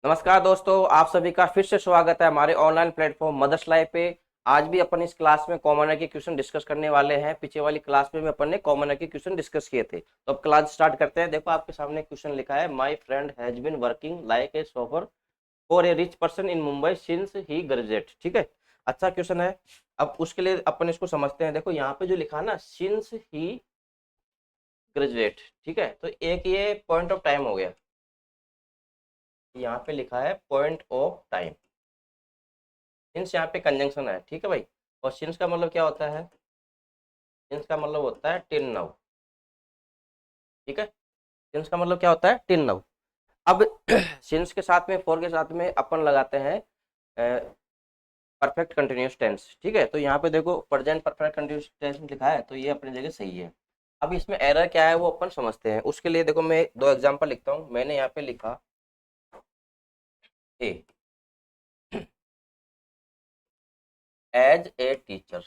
नमस्कार दोस्तों, आप सभी का फिर से स्वागत है हमारे ऑनलाइन प्लेटफॉर्म मदर्स लाइफ पे। आज भी अपन इस क्लास में कॉमनर के क्वेश्चन डिस्कस करने वाले हैं। पीछे वाली क्लास में भी अपन ने कॉमनर के क्वेश्चन डिस्कस किए थे, तो अब क्लास स्टार्ट करते हैं। देखो आपके सामने क्वेश्चन लिखा है, my friend has been working like a chauffeur for a rich person in Mumbai since he graduate. ठीक है, अच्छा क्वेश्चन है। अब उसके लिए अपन इसको समझते हैं। देखो यहाँ पे जो लिखा है ना, सिंस ही ग्रेजुएट, ठीक है, तो एक ये पॉइंट ऑफ टाइम हो गया। यहाँ पे लिखा है पॉइंट ऑफ टाइम। सिंस यहाँ पे कंजंक्शन है, ठीक है भाई। और सिंस का मतलब क्या होता है? सिंस का मतलब होता है टिल नाउ। ठीक है, सिंस का मतलब क्या होता है? Till now. अब सिंस के साथ में, फॉर के साथ में अपन लगाते हैं परफेक्ट कंटिन्यूस टेंस। ठीक है, तो यहाँ पे देखो प्रेजेंट परफेक्ट कंटिन्यूस टेंस लिखा है, तो ये अपनी जगह सही है। अब इसमें एरर क्या है वो अपन समझते हैं। उसके लिए देखो मैं दो एग्जांपल लिखता हूँ। मैंने यहाँ पे लिखा A, as a teacher,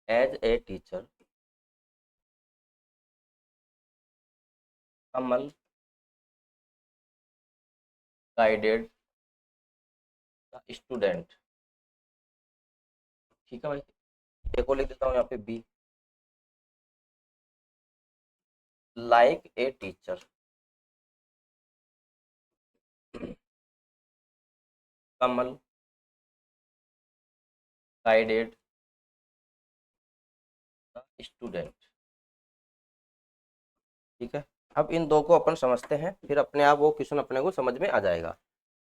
as a teacher Kamal guided student. ठीक है भाई, एक और लिख देता हूँ यहाँ पे B, like a teacher Kamal guided student. ठीक है, अब इन दो को अपन समझते हैं, फिर अपने आप वो क्वेश्चन अपने को समझ में आ जाएगा।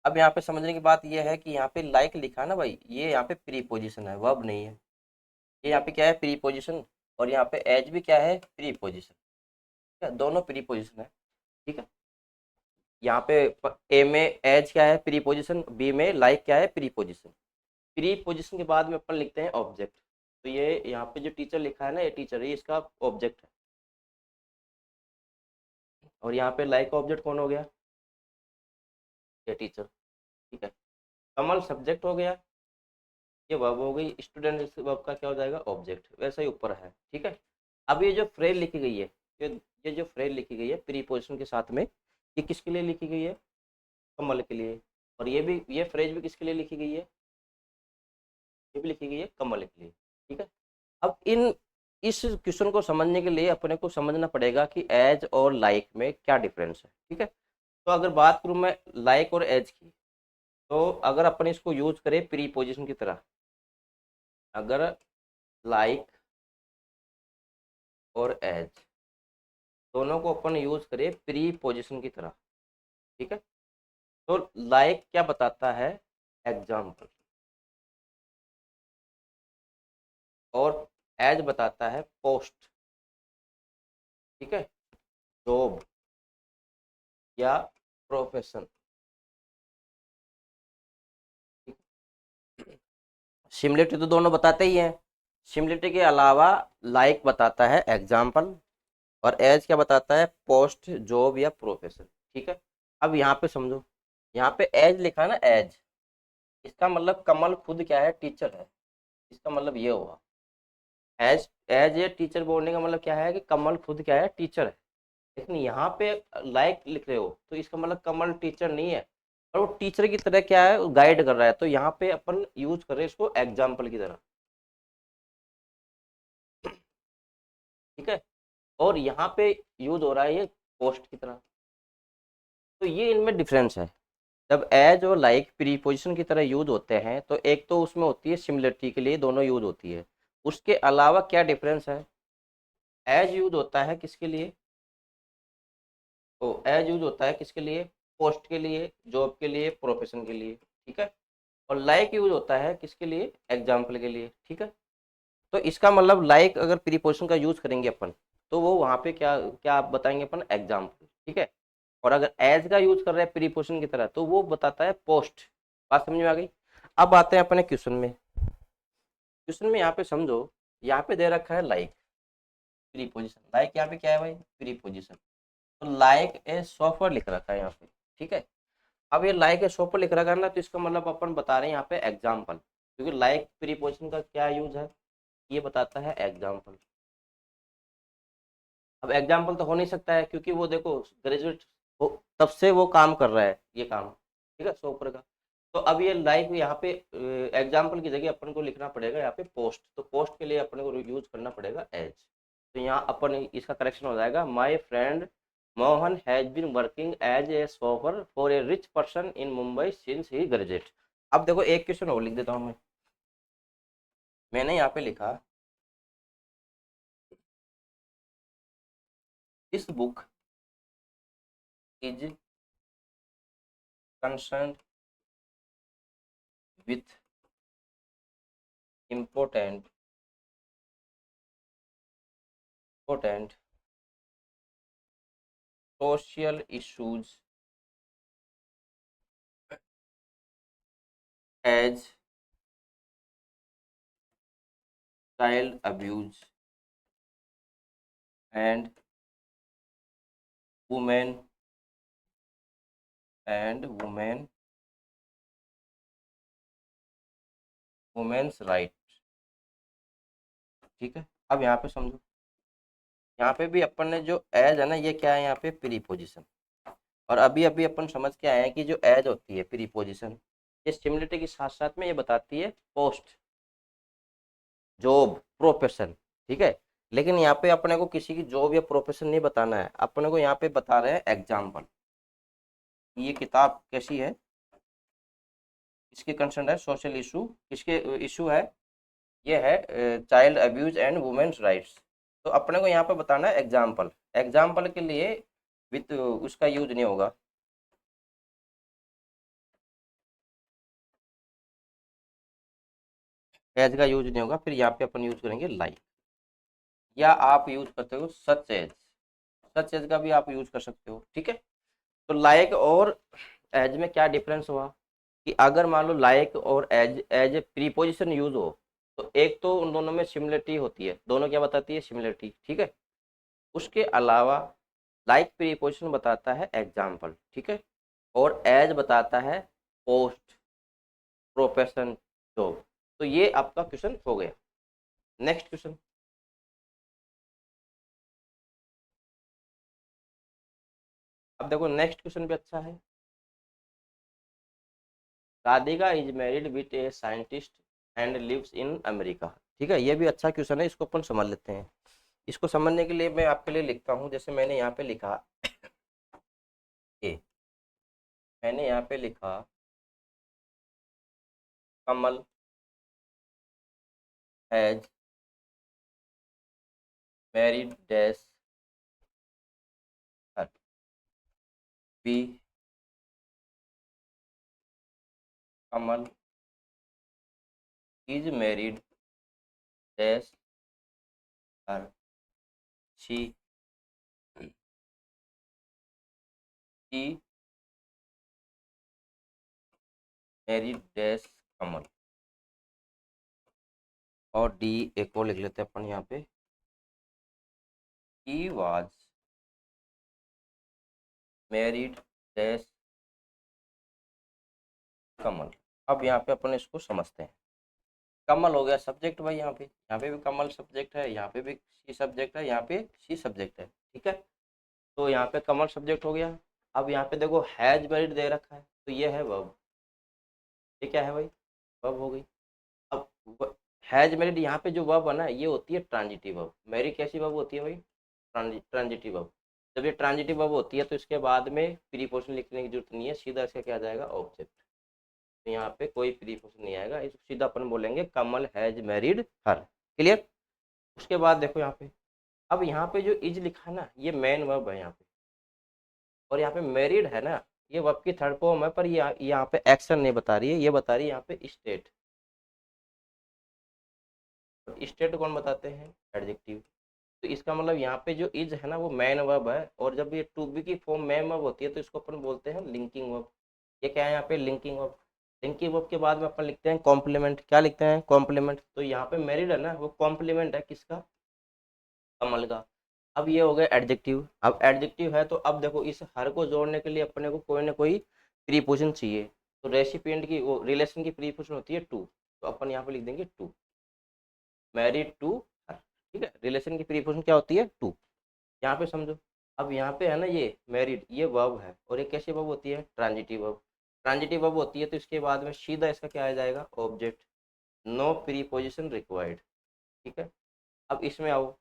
अब यहाँ पे समझने की बात ये है कि यहाँ पे लाइक लिखा है ना भाई, ये यहाँ पे प्री पोजिशन है, वर्ब नहीं है। ये यहाँ पे क्या है? Pre position. और यहाँ पे एज भी क्या है? Pre position. ठीक है, दोनों प्री पोजिशन है। ठीक है, यहाँ पे ए में एज क्या है? Pre position. बी में लाइक क्या है? Pre position. प्री पोजिशन के बाद में अपन लिखते हैं ऑब्जेक्ट। तो ये यहाँ पे जो टीचर लिखा है ना, ये टीचर, ये इसका ऑब्जेक्ट है। और यहाँ पे लाइक का ऑब्जेक्ट कौन हो गया? ये टीचर। ठीक है, कमल सब्जेक्ट हो गया, ये वर्ब हो गई, स्टूडेंट इस वर्ब का क्या हो जाएगा? ऑब्जेक्ट। वैसा ही ऊपर है। ठीक है, अब ये जो फ्रेज लिखी गई है, ये ये जो फ्रेज लिखी गई है प्रीपोजिशन के साथ में, ये किसके लिए लिखी गई है? कमल के लिए। और ये भी, ये फ्रेज भी किसके लिए लिखी गई है? ये भी लिखी गई है कमल के लिए। ठीक है, अब इन इस क्वेश्चन को समझने के लिए अपने को समझना पड़ेगा कि एज और लाइक में क्या डिफरेंस है। ठीक है, तो अगर बात करूं मैं लाइक और एज की, तो अगर अपन इसको यूज करें प्रीपोजिशन की तरह, अगर लाइक और एज दोनों को अपन यूज करें प्री पोजिशन की तरह, ठीक है, तो लाइक क्या बताता है? एग्जाम्पल। और एज बताता है पोस्ट। ठीक है, जॉब या प्रोफेशन। सिमिलरिटी तो दोनों बताते ही हैं। सिमिलरिटी के अलावा लाइक बताता है एग्जाम्पल, और एज क्या बताता है? पोस्ट, जॉब या प्रोफेशन। ठीक है, अब यहाँ पे समझो, यहाँ पे एज लिखा है ना, एज, इसका मतलब कमल खुद क्या है? टीचर है। इसका मतलब ये हुआ, एज एज ए टीचर बोलने का मतलब क्या है कि कमल खुद क्या है? टीचर है। लेकिन यहाँ पे लाइक लिख रहे हो, तो इसका मतलब कमल टीचर नहीं है, और वो टीचर की तरह क्या है? गाइड कर रहा है। तो यहाँ पे अपन यूज कर रहे हैं इसको एग्जाम्पल की तरह। ठीक है, और यहाँ पे यूज हो रहा है ये पोस्ट की तरह। तो ये इनमें डिफरेंस है। जब एज और लाइक प्रीपोजिशन की तरह यूज होते हैं, तो एक तो उसमें होती है सिमिलरिटी के लिए दोनों यूज होती है। उसके अलावा क्या डिफरेंस है? एज यूज होता है किसके लिए? तो एज यूज होता है किसके लिए? पोस्ट के लिए, जॉब के लिए, प्रोफेशन के लिए। ठीक है, और लाइक यूज होता है किसके लिए? एग्जाम्पल के लिए। ठीक है, तो इसका मतलब लाइक अगर प्रीपोजिशन का यूज करेंगे अपन, तो वो वहां पे क्या क्या आप बताएंगे अपन? एग्जाम्पल। ठीक है, और अगर एज का यूज कर रहे हैं प्रीपोजिशन की तरह, तो वो बताता है पोस्ट। बात समझ में आ गई? अब आते हैं अपने क्वेश्चन में। क्वेश्चन में यहाँ पे समझो, यहाँ पे दे रखा है लाइक प्रीपोजिशन। लाइक यहाँ पे क्या है भाई? प्रीपोजिशन। तो लाइक ए सॉफ्टवेयर लिख रखा है यहाँ पे। ठीक है, अब ये लाइक ए सॉफ्टवेयर लिख रखा है ना, तो इसका मतलब अपन बता रहे हैं यहाँ पे एग्जाम्पल, क्योंकि लाइक प्रीपोजिशन का क्या यूज है? ये बताता है एग्जाम्पल। अब एग्जाम्पल तो हो नहीं सकता है, क्योंकि वो देखो ग्रेजुएट वो तब से वो काम कर रहा है ये काम, ठीक है, शॉपर का। तो अब ये लाइक यहाँ पे एग्जाम्पल की जगह अपन को लिखना पड़ेगा यहाँ पे पोस्ट, तो पोस्ट के लिए अपन को यूज करना पड़ेगा एज। तो यहाँ अपन इसका करेक्शन हो जाएगा, my friend Mohan has been working as a shopper for a rich person in Mumbai since he graduate. अब देखो एक क्वेश्चन और लिख देता हूँ मैं। मैंने यहाँ पे लिखा, this book is concern with important important social issues as child abuse and women and women's right। ठीक है, अब यहाँ पे समझो, यहाँ पे भी अपन ने जो एज है ना, ये क्या है यहाँ पे प्रीपोजिशन। और अभी अभी अपन समझ के आए हैं कि जो एज होती है प्रीपोजिशन, ये सिमिलरिटी के साथ साथ में ये बताती है पोस्ट, जॉब, प्रोफेशन। ठीक है, लेकिन यहाँ पे अपने को किसी की जॉब या प्रोफेशन नहीं बताना है, अपने को यहाँ पे बता रहे हैं एग्जाम्पल। ये किताब कैसी है, इसके कंसर्न है सोशल इशू, किसके इशू है, ये है child abuse and women's rights. तो अपने को यहाँ पे बताना है एग्जाम्पल। एग्जाम्पल के लिए विथ उसका यूज नहीं होगा, एज का यूज नहीं होगा, फिर यहाँ पे अपन यूज करेंगे लाइक, या आप यूज करते हो सच एज, सच एज का भी आप यूज कर सकते हो। ठीक है, तो लाइक और एज में क्या डिफरेंस हुआ कि अगर मान लो लाइक और as as a preposition use हो, तो एक तो उन दोनों में सिमिलरिटी होती है, दोनों क्या बताती है, सिमिलरिटी। ठीक है, उसके अलावा लाइक प्रीपोजिशन बताता है एग्जाम्पल, ठीक है, और एज बताता है पोस्ट, प्रोफेशन, जॉब। तो ये आपका क्वेश्चन हो गया। नेक्स्ट क्वेश्चन, अब देखो नेक्स्ट क्वेश्चन भी अच्छा है। Radhika is married with a scientist and lives in America. ठीक है, ये भी अच्छा क्वेश्चन है, इसको अपन समझ लेते हैं। इसको समझने के लिए मैं आपके लिए लिखता हूँ, जैसे मैंने यहाँ पे लिखा ए, मैंने यहाँ पे लिखा Kamal has married dash her, B Kamal is married dash her, she married dash Kamal. और डी एक और लिख लेते हैं अपन यहाँ पे, ही वाज मैरिड डैश कमल। अब यहाँ पे अपन इसको समझते हैं। कमल हो गया सब्जेक्ट भाई, यहाँ पे भी कमल सब्जेक्ट है, यहाँ पे भी सी सब्जेक्ट है, यहाँ पे सी सब्जेक्ट है। ठीक है, तो यहाँ पे कमल सब्जेक्ट हो गया। अब यहाँ पे देखो हैज मैरिड दे रखा है, तो ये है वर्ब, ये क्या है भाई, वर्ब हो गई। अब हैज मैरिड यहाँ पे जो वर्ब है ना, ये होती है ट्रांजिटिव वर्ब। मैरी कैसी वर्ब होती है भाई, ट्रांजिटिव वर्ब। जब ये ट्रांजिटिव वर्ब होती है तो इसके बाद में प्रीपोजिशन लिखने की जरूरत नहीं है, सीधा इसका क्या आ जाएगा, ऑब्जेक्ट। तो यहाँ पे कोई प्रीपोजिशन नहीं आएगा, इस सीधा अपन बोलेंगे कमल हैज मैरिड हर। क्लियर। उसके बाद देखो यहाँ पे, अब यहाँ पे जो इज लिखा ना, ये मेन वर्ब है यहाँ पे, और यहाँ पे मैरिड है ना, ये वर्ब की थर्ड फॉर्म है, पर ये यहाँ पे एक्शन नहीं बता रही है, ये बता रही है यहाँ पे स्टेट। स्टेट कौन बताते हैं, एडजेक्टिव। तो इसका मतलब यहाँ पे जो इज है ना, वो मेन वर्ब है, और जब ये टू बी की फॉर्म मेन वर्ब होती है तो इसको अपन बोलते हैं लिंकिंग वर्ब। ये क्या है यहाँ पे, लिंकिंग वर्ब। लिंकिंग वर्ब के बाद में अपन लिखते हैं कॉम्प्लीमेंट। क्या लिखते हैं, कॉम्प्लीमेंट। तो यहाँ पे मैरिड है ना, वो कॉम्प्लीमेंट है किसका, कमल का। अब ये हो गया एडजेक्टिव। अब एडजेक्टिव है तो अब देखो इस हर को जोड़ने के लिए अपने को कोई ना कोई प्रीपोजिशन चाहिए। तो रेसिपिएंट की वो रिलेशन की प्रीपोजिशन होती है टू, तो अपन यहाँ पे लिख देंगे टू, मैरिड टू हर। ठीक है, रिलेशन की प्रीपोजिशन क्या होती है, टू। यहाँ पे समझो, अब यहाँ पे है ना ये मैरिड, ये वर्ब है और ये कैसी वर्ब होती है, ट्रांजिटिव वर्ब। ट्रांजिटिव वर्ब होती है तो इसके बाद में सीधा इसका क्या आ जाएगा, ऑब्जेक्ट, नो प्रीपोजिशन रिक्वायर्ड। ठीक है, अब इसमें आओ,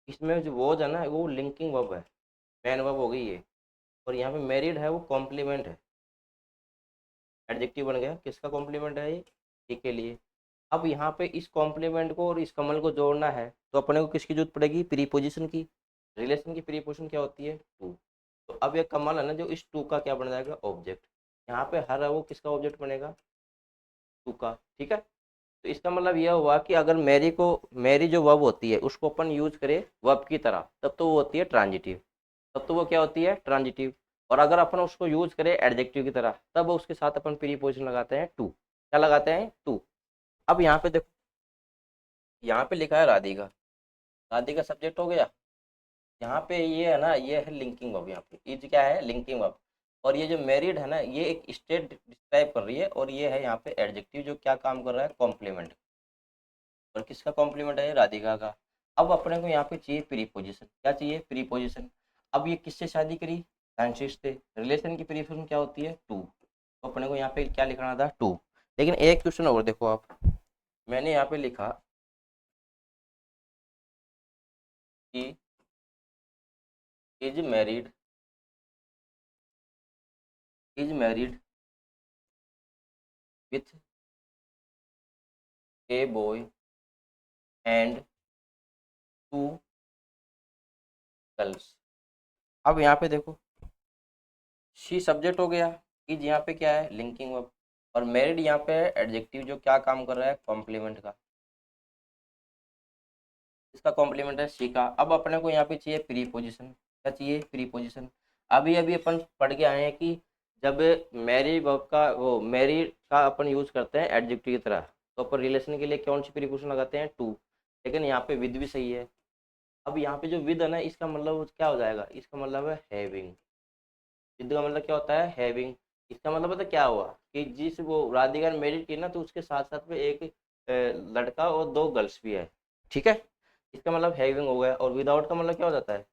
इसमें जो वर्ब है ना वो लिंकिंग वर्ब है, मैन वर्ब हो गई ये, और यहाँ पे मैरिड है वो कॉम्प्लीमेंट है, एडजेक्टिव बन गया, किसका कॉम्प्लीमेंट है ये, ए के लिए। अब यहाँ पे इस कॉम्प्लीमेंट को और इस कमल को जोड़ना है तो अपने को किसकी जरूरत पड़ेगी, प्रीपोजिशन की। रिलेशन की प्रीपोजिशन क्या होती है, टू। तो अब ये कमल है ना जो इस टू का क्या बन जाएगा, ऑब्जेक्ट। यहाँ पे हर है वो किसका ऑब्जेक्ट बनेगा, टू का। ठीक है, तो इसका मतलब यह हुआ कि अगर मैरी को, मैरी जो वर्ब होती है उसको अपन यूज करें वर्ब की तरह तब तो वो होती है ट्रांजिटिव, तब तो वो क्या होती है, ट्रांजिटिव। और अगर अपन उसको यूज करें एडजेक्टिव की तरह तब उसके साथ अपन प्रीपोजिशन लगाते हैं टू। क्या लगाते हैं, टू। अब यहाँ पे देखो, यहाँ पे लिखा है राधिका, राधिका सब्जेक्ट हो गया। यहाँ पे ये है ना, ये है लिंकिंग वर्ब, यहाँ पे इज क्या है, लिंकिंग वर्ब। और ये जो मैरिड है ना ये एक स्टेट डिस्क्राइब कर रही है, और ये है यहाँ पे एडजेक्टिव जो क्या काम कर रहा है, कॉम्प्लीमेंट। और किसका कॉम्प्लीमेंट है, राधिका का। अब अपने को यहाँ पे चाहिए प्रीपोजिशन, क्या चाहिए, प्रीपोजिशन। अब ये किससे शादी करी, फ्रांसिस से। रिलेशन की प्रीपोजिशन क्या होती है, टू। तो अपने को यहाँ पे क्या लिखना था, टू। लेकिन एक क्वेश्चन और देखो आप, मैंने यहाँ पे लिखा कि is married, is married with a boy and two girls. अब यहाँ पे देखो, शी सब्जेक्ट हो गया, इज यहाँ पे क्या है, लिंकिंग वर्ब, और मैरिड यहाँ पे है एडजेक्टिव जो क्या काम कर रहा है, कॉम्प्लीमेंट का। इसका कॉम्प्लीमेंट है शी का। अब अपने को यहाँ पे चाहिए प्रीपोजिशन, क्या चाहिए, प्रीपोजिशन। अभी अभी अपन पढ़ के आए हैं कि जब मैरी वर्ब का, वो मैरी का अपन यूज करते हैं एडजेक्टिव की तरह तो अपन रिलेशन के लिए कौन सी प्रीपोजिशन लगाते हैं, टू। लेकिन यहाँ पे विद भी सही है। अब यहाँ पे जो विद है ना इसका मतलब क्या हो जाएगा, इसका मतलब है हैविंग। विद का मतलब क्या होता है, हैविंग। इसका मतलब पता क्या हुआ कि जिस वो राधिका ने मैरिड की ना तो उसके साथ साथ में एक लड़का और दो गर्ल्स भी है। ठीक है, इसका मतलब हैविंग हो गया। और विदाउट का मतलब क्या हो जाता है,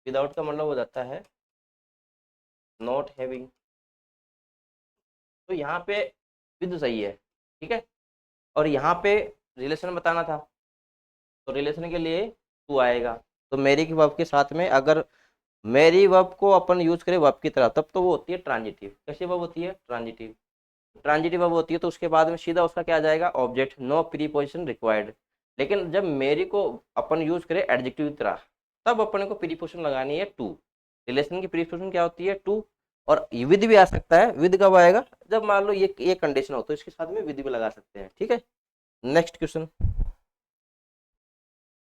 विदाउट का मतलब हो जाता है नॉट हैविंग। तो यहाँ पे विद सही है। ठीक है, और यहाँ पे रिलेशन बताना था तो रिलेशन के लिए टू आएगा। तो मेरी की वर्ब के साथ में अगर मेरी वर्ब को अपन यूज करें वर्ब की तरह तब तो वो होती है ट्रांजिटिव। कैसी वर्ब होती है, ट्रांजिटिव। ट्रांजिटिव वर्ब होती है तो उसके बाद में सीधा उसका क्या आ जाएगा, ऑब्जेक्ट, नो प्रीपोजिशन रिक्वायर्ड। लेकिन जब मेरी को अपन यूज करें एडजेक्टिव की तरह तब अपने को प्रीपोजिशन लगानी है टू। रिलेशन की प्रीपोजिशन क्या होती है, टू। और विद भी आ सकता है, विद कब आएगा, जब मान लो ये कंडीशन हो तो इसके साथ में विद भी लगा सकते हैं। ठीक है, नेक्स्ट क्वेश्चन।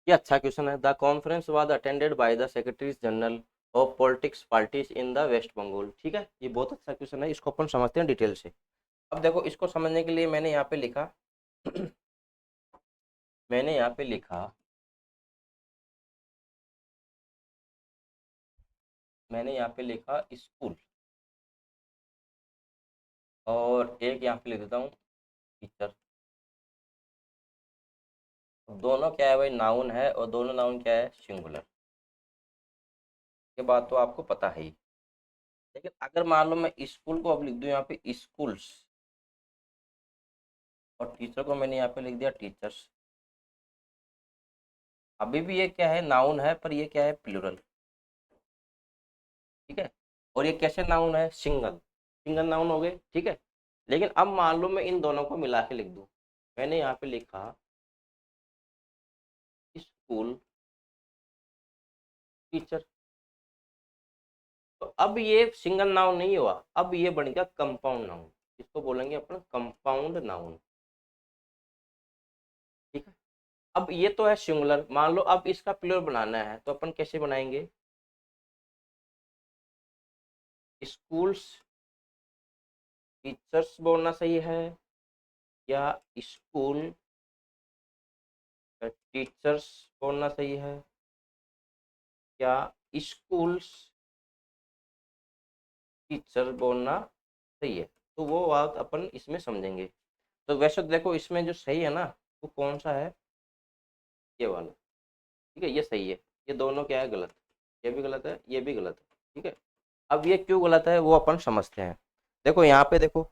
ये अच्छा क्वेश्चन है। The conference was attended by the secretaries general of politics parties in the West Bengal. ठीक है, ये बहुत अच्छा क्वेश्चन है, इसको अपन समझते हैं डिटेल से। अब देखो इसको समझने के लिए मैंने यहाँ पे लिखा मैंने यहाँ पे लिखा मैंने यहाँ पे लिखा स्कूल, और एक यहाँ पे लिख देता हूँ टीचर। दोनों क्या है भाई, नाउन है, और दोनों नाउन क्या है, सिंगुलर। ये बात तो आपको पता है ही। लेकिन अगर मान लो मैं स्कूल को अब लिख दूँ यहाँ पे स्कूल्स, और टीचर को मैंने यहाँ पे लिख दिया टीचर्स, अभी भी ये क्या है, नाउन है, पर ये क्या है, प्लूरल। ठीक है, और ये कैसे नाउन है, सिंगल, सिंगल नाउन हो गए। ठीक है, लेकिन अब मान लो मैं इन दोनों को मिला के लिख दूं। मैंने यहाँ पे लिखा स्कूल टीचर, तो अब ये सिंगल नाउन नहीं हुआ, अब ये बन गया कंपाउंड नाउन। इसको बोलेंगे अपन कंपाउंड नाउन। ठीक है, अब ये तो है सिंगुलर, मान लो अब इसका प्लूरल बनाना है तो अपन कैसे बनाएंगे, स्कूल्स टीचर्स बोलना सही है, या स्कूल टीचर्स बोलना सही है, या स्कूल्स टीचर बोलना सही है। तो वो बात अपन इसमें समझेंगे। तो वैसे तो देखो इसमें जो सही है ना वो कौन सा है, ये वाला। ठीक है, ये सही है। ये दोनों क्या है, गलत। ये भी गलत है, ये भी गलत है, ठीक है। अब ये क्यों गलत है वो अपन समझते हैं। देखो यहाँ पे देखो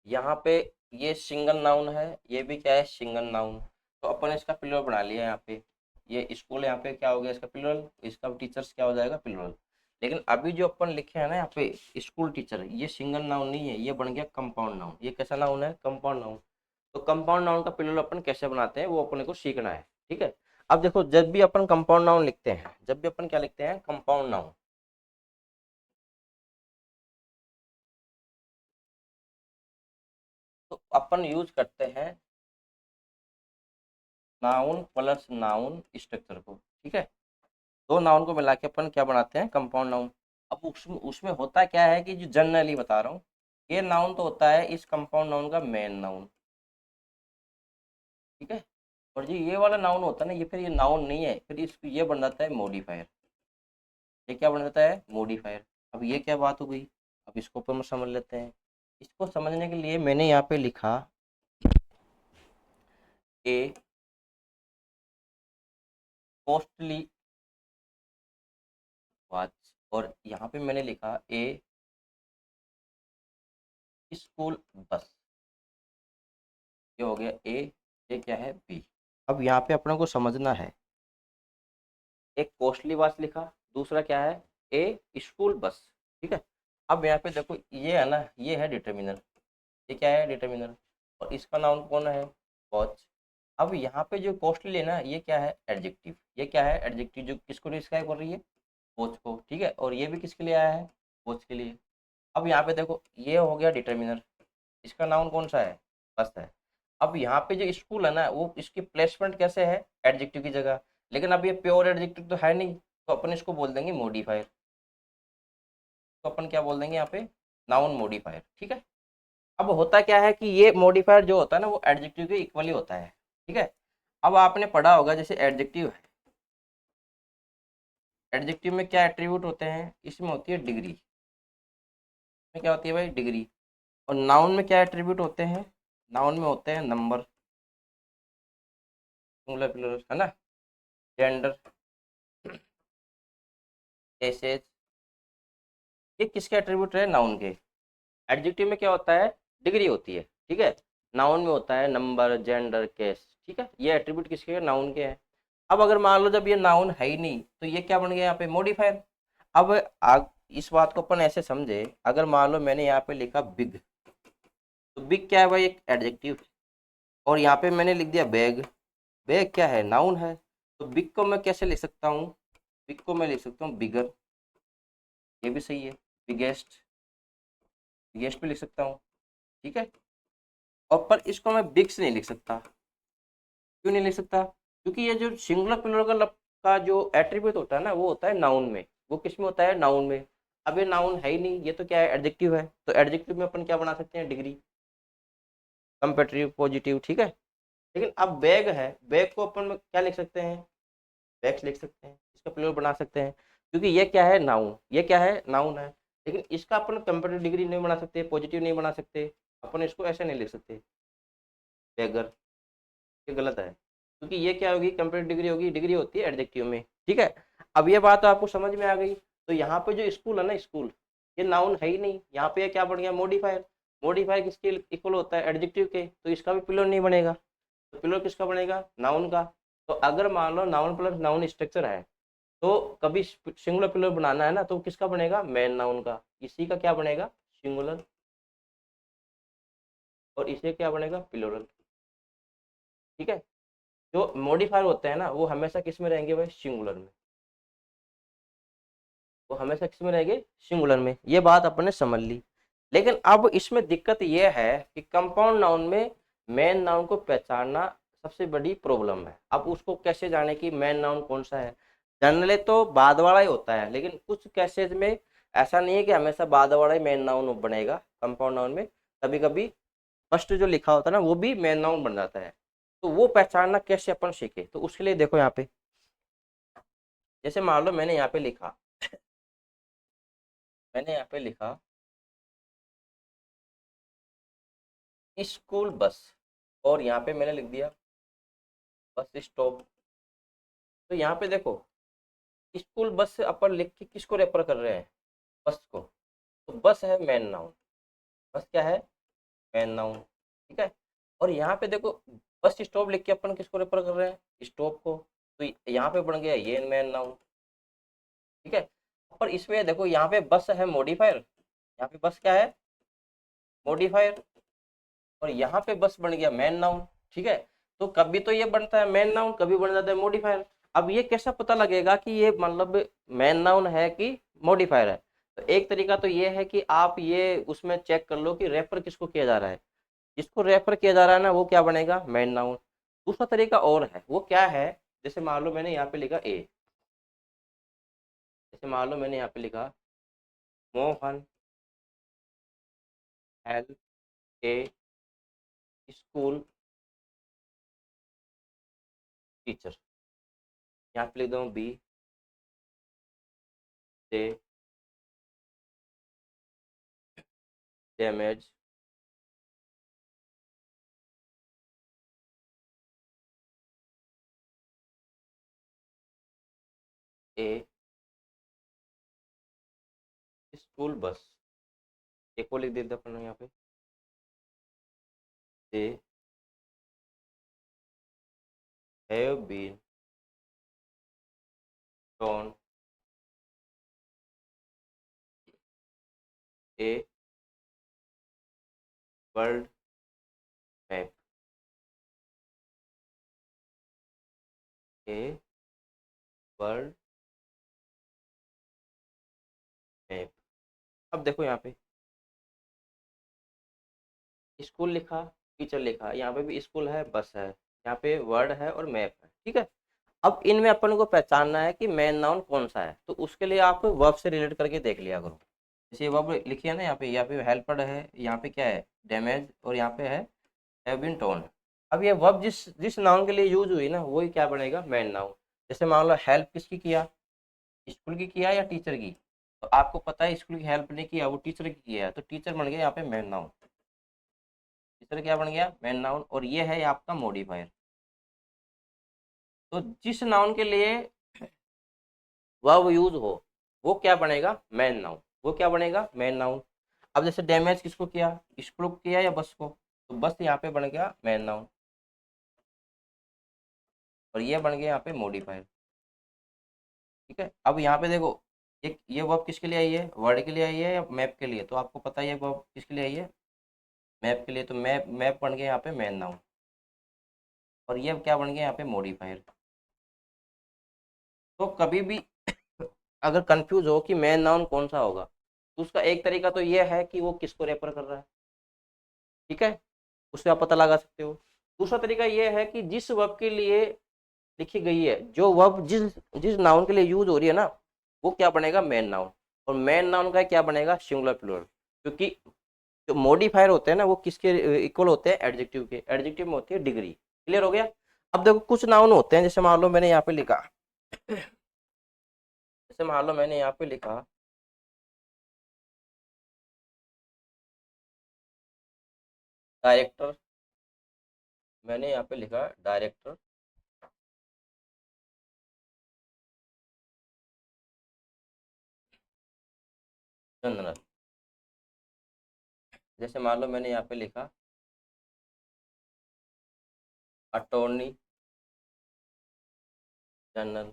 यहाँ पे ये सिंगल नाउन है, ये भी क्या है, सिंगल नाउन। तो अपन इसका प्लूरल बना लिया यहाँ पे। ये स्कूल यहाँ पे क्या हो गया इसका प्लूरल, इसका टीचर्स क्या हो जाएगा, प्लूरल। लेकिन अभी जो अपन लिखे हैं ना यहाँ पे स्कूल टीचर, ये सिंगल नाउन नहीं है, ये बन गया कंपाउंड नाउन। ये कैसा नाउन है, कंपाउंड नाउन। तो कंपाउंड नाउन का प्लूरल अपन कैसे बनाते हैं वो अपने को सीखना है, ठीक है। अब देखो जब भी अपन कंपाउंड नाउन लिखते हैं, जब भी अपन क्या लिखते हैं, कंपाउंड नाउन, तो अपन यूज करते हैं नाउन प्लस नाउन स्ट्रक्चर को, ठीक है। दो नाउन को मिला के अपन क्या बनाते हैं, कंपाउंड नाउन। अब उसमें उसमें होता क्या है कि जो जनरली बता रहा हूँ, ये नाउन तो होता है इस कंपाउंड नाउन का मेन नाउन, ठीक है। और जो ये वाला नाउन होता है ना, ये फिर ये नाउन नहीं है, फिर इसको ये बन जाता है मॉडिफायर। ये क्या बन जाता है, मॉडिफायर। अब ये क्या बात हो गई, अब इसको अपन समझ लेते हैं। इसको समझने के लिए मैंने यहाँ पे लिखा ए कॉस्टली वॉच, और यहाँ पे मैंने लिखा ए स्कूल बस। ये हो गया ए, ये क्या है, बी। अब यहाँ पे अपने को समझना है, एक कॉस्टली वॉच लिखा, दूसरा क्या है, ए स्कूल बस, ठीक है। अब यहाँ पे देखो ये है ना, ये है डिटर्मिनर, ये क्या है, डिटर्मिनर। और इसका नाउन कौन है, वॉच। अब यहाँ पे जो कॉस्टली है ना, ये क्या है, एडजेक्टिव। ये क्या है, एडजेक्टिव, जो किसको डिस्क्राइब कर रही है, वॉच को, ठीक है। और ये भी किसके लिए आया है, वॉच के लिए। अब यहाँ पे देखो ये हो गया डिटर्मिनर, इसका नाउन कौन सा है, बस है। अब यहाँ पे जो स्कूल है ना, वो इसकी प्लेसमेंट कैसे है, एडजेक्टिव की जगह। लेकिन अब ये प्योर एडजेक्टिव तो है नहीं, तो अपन इसको बोल देंगे मॉडिफायर। तो अपन क्या बोल देंगे यहाँ पे, नाउन मॉडिफायर, ठीक है। अब होता क्या है कि ये मॉडिफायर जो होता है ना, वो एडजेक्टिव के इक्वली होता है, ठीक है। अब आपने पढ़ा होगा जैसे एडजेक्टिव है, एडजेक्टिव में क्या एट्रीब्यूट होते हैं, इसमें होती है डिग्री। में क्या होती है भाई, डिग्री। और नाउन में क्या एट्रीब्यूट होते हैं, नाउन में होते हैं नंबर, सिंगुलर प्लूरल, है ना, जेंडर, एसेज। ये किसके एट्रीब्यूट है, नाउन के। एडजेक्टिव में क्या होता है, डिग्री होती है, ठीक है। नाउन में होता है नंबर, जेंडर, केस, ठीक है। ये एट्रीब्यूट किसके हैं, नाउन के हैं। अब अगर मान लो जब ये नाउन है ही नहीं, तो ये क्या बन गया यहाँ पे, मॉडिफायर। अब इस बात को अपन ऐसे समझे, अगर मान लो मैंने यहाँ पे लिखा बिग, तो बिग क्या है भाई, एक एडजेक्टिव। और यहाँ पे मैंने लिख दिया बैग, बैग क्या है, नाउन है। तो बिग को मैं कैसे लिख सकता हूँ, बिग को मैं लिख सकता हूँ बिगर, ये भी सही है। बिगेस्ट, बिगेस्ट भी लिख सकता हूँ, ठीक है। और पर इसको मैं बिग्स नहीं लिख सकता, क्यों नहीं लिख सकता, क्योंकि ये जो सिंगुलर प्लूरल का जो एट्रीब्यूट होता है ना, वो होता है नाउन में। वो किस में होता है, नाउन में। अब ये नाउन है ही नहीं, ये तो क्या है, एडजेक्टिव है। तो एडजेक्टिव में अपन क्या बना सकते हैं, डिग्री, कंपेटिव, पॉजिटिव, ठीक है। लेकिन अब बैग है, बैग को अपन में क्या लिख सकते हैं, बैग्स लिख सकते हैं, इसका प्लूरल बना सकते हैं, क्योंकि ये क्या है, नाउन, ये क्या है, नाउन है। लेकिन इसका अपन कंपेटिव डिग्री नहीं बना सकते, पॉजिटिव नहीं बना सकते, अपन इसको ऐसे नहीं लिख सकते, बैगर। ये गलत है, क्योंकि ये क्या होगी, कंपेरेटिव डिग्री होगी, डिग्री होती है एडजेक्टिव में, ठीक है। अब ये बात तो आपको समझ में आ गई। तो यहाँ पे जो स्कूल है ना, स्कूल, ये नाउन है ही नहीं, यहाँ पे क्या बन गया, मॉडिफायर। मॉडिफायर किसके इक्वल होता है, एडजेक्टिव के, तो इसका भी पिलर नहीं बनेगा। तो पिलर किसका बनेगा, नाउन का। तो अगर मान लो नाउन प्लस नाउन स्ट्रक्चर है, तो कभी सिंगुलर पिलर बनाना है ना, तो किसका बनेगा, मेन नाउन का। इसी का क्या बनेगा, सिंगुलर, और इसे क्या बनेगा, प्लूरल, ठीक है। जो मॉडिफायर होते हैं ना, वो हमेशा किस में रहेंगे भाई, सिंगुलर में। वो हमेशा किस में रहेंगे, सिंगुलर में। ये बात अपन ने समझ ली। लेकिन अब इसमें दिक्कत ये है कि कंपाउंड नाउन में मेन नाउन को पहचानना सबसे बड़ी प्रॉब्लम है। अब उसको कैसे जाने कि मेन नाउन कौन सा है। जनरली तो बाद वाला ही होता है, लेकिन कुछ केसेज में ऐसा नहीं है कि हमेशा बाद वाला ही मेन नाउन बनेगा कंपाउंड नाउन में। कभी कभी फर्स्ट जो लिखा होता है ना, वो भी मेन नाउन बन जाता है। तो वो पहचानना कैसे अपन सीखे, तो उसके लिए देखो यहाँ पे, जैसे मान लो मैंने यहाँ पे लिखा, मैंने यहाँ पे लिखा स्कूल बस, और यहाँ पे मैंने लिख दिया बस स्टॉप, तो यहाँ पे देखो, स्कूल बस से अपन लिख के किसको रेफर कर रहे हैं? बस को। तो बस है मेन नाउन। बस क्या है? Main noun. ठीक है। और यहाँ पे देखो, बस स्टॉप लिख के अपन किसको रेफर कर रहे हैं? स्टॉप को। तो यहाँ पे बन गया ये मेन नाउन। ठीक है। और इसमें देखो, यहाँ पे बस है मॉडिफायर। यहाँ पे बस क्या है? मॉडिफायर। और यहाँ पे बस बन गया मेन नाउन। ठीक है। तो कभी तो ये बनता है मेन नाउन, कभी बन जाता है मॉडिफायर। अब ये कैसा पता लगेगा कि ये मतलब मेन नाउन है कि मॉडिफायर है? तो एक तरीका तो ये है कि आप ये उसमें चेक कर लो कि रेफर किसको किया जा रहा है। जिसको रेफर किया जा रहा है ना, वो क्या बनेगा? Main noun. दूसरा तरीका और है, वो क्या है? जैसे मान लो मैंने यहाँ पे लिखा ए। जैसे मान लो मैंने यहाँ पे लिखा Mohan help a school teacher. यहाँ पे लिख दो B they damage a school bus. एक और लिख देते अपन यहाँ पे, they have been torn a world map. A world map. अब देखो यहाँ पे स्कूल लिखा, टीचर लिखा, यहाँ पे भी स्कूल है, बस है, यहाँ पे वर्ड है और मैप है। ठीक है। अब इनमें अपन को पहचानना है कि मेन नाउन कौन सा है, तो उसके लिए आप वर्ब से रिलेट करके देख लिया करो। जैसे वर्ब लिखी है ना, यहाँ पे हेल्पर है, यहाँ पे क्या है? डैमेज, और यहाँ पे है हैव बीन टोन। अब ये वर्ब जिस जिस नाउन के लिए यूज हुई ना, वही क्या बनेगा? Main noun. जैसे मान लो हेल्प किसकी किया? स्कूल की किया या टीचर की? तो आपको पता है स्कूल की हेल्प नहीं किया, वो टीचर की किया है, तो टीचर बन गया यहाँ पे मेन नाउन। टीचर क्या बन गया? Main noun. और ये है आपका मॉडिफायर। तो जिस नाउन के लिए वर्ब यूज हो, वो क्या बनेगा? Main noun. वो क्या बनेगा? Main noun. अब जैसे डैमेज किसको किया? स्कूल को किया या बस को? तो बस यहाँ पे बन गया मेन नाउन, और ये बन गया यहाँ पे मॉडिफायर। ठीक है। अब यहाँ पे देखो, एक ये वर्ब किसके लिए आई है? वर्ड के लिए आई है या मैप के लिए? तो आपको पता है ये वर्ब किसके लिए आई है? मैप के लिए। तो मैप मैप बन गया यहाँ पे मेन नाउन, और ये क्या बन गया यहाँ पे? मॉडिफायर। तो कभी भी अगर कंफ्यूज हो कि मेन नाउन कौन सा होगा, तो उसका एक तरीका तो ये है कि वो किसको रेफर कर रहा है। ठीक है। उससे आप पता लगा सकते हो। दूसरा तरीका ये है कि जिस वर्ब के लिए लिखी गई है, जो वर्ब जिस जिस नाउन के लिए यूज हो रही है ना, वो क्या बनेगा? Main noun. और मेन नाउन का क्या बनेगा? Singular plural. क्योंकि जो मॉडिफायर होते हैं ना, वो किसके इक्वल होते हैं? एडजेक्टिव के। एडजेक्टिव में होती है डिग्री। क्लियर हो गया? अब देखो, कुछ नाउन होते हैं, जैसे मान लो मैंने यहाँ पे लिखा, जैसे मान लो मैंने यहाँ पे लिखा डायरेक्टर। मैंने यहाँ पे लिखा डायरेक्टर जनरल। जैसे मान लो मैंने यहाँ पे लिखा अटॉर्नी जनरल।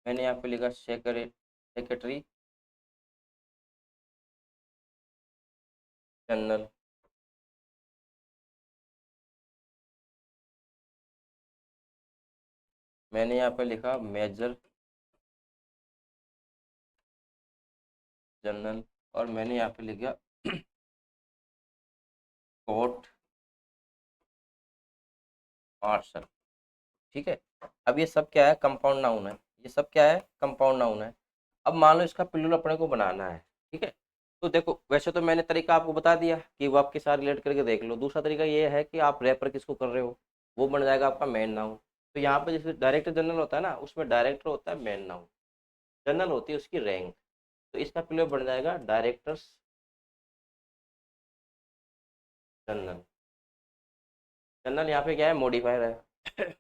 मैंने यहाँ पे लिखा सेक्रेटरी जनरल। मैंने यहाँ पे लिखा मेजर जनरल। और मैंने यहाँ पे लिखा कोर्ट मार्शल। ठीक है। अब ये सब क्या है? कंपाउंड नाउन है। ये सब क्या है? कंपाउंड नाउन है। अब मान लो इसका प्लूरल अपने को बनाना है। ठीक है। तो देखो, वैसे तो मैंने तरीका आपको बता दिया कि वो आपके साथ रिलेट करके देख लो। दूसरा तरीका ये है कि आप रेफर किसको कर रहे हो, वो बन जाएगा आपका मेन नाउन। तो यहाँ पे जैसे डायरेक्टर जनरल होता है ना, उसमें डायरेक्टर होता है मेन नाउन, जनरल होती है उसकी रैंक। तो इसका प्लूरल बन जाएगा डायरेक्टर्स जनरल। जनरल यहाँ पे क्या है? मॉडिफायर है।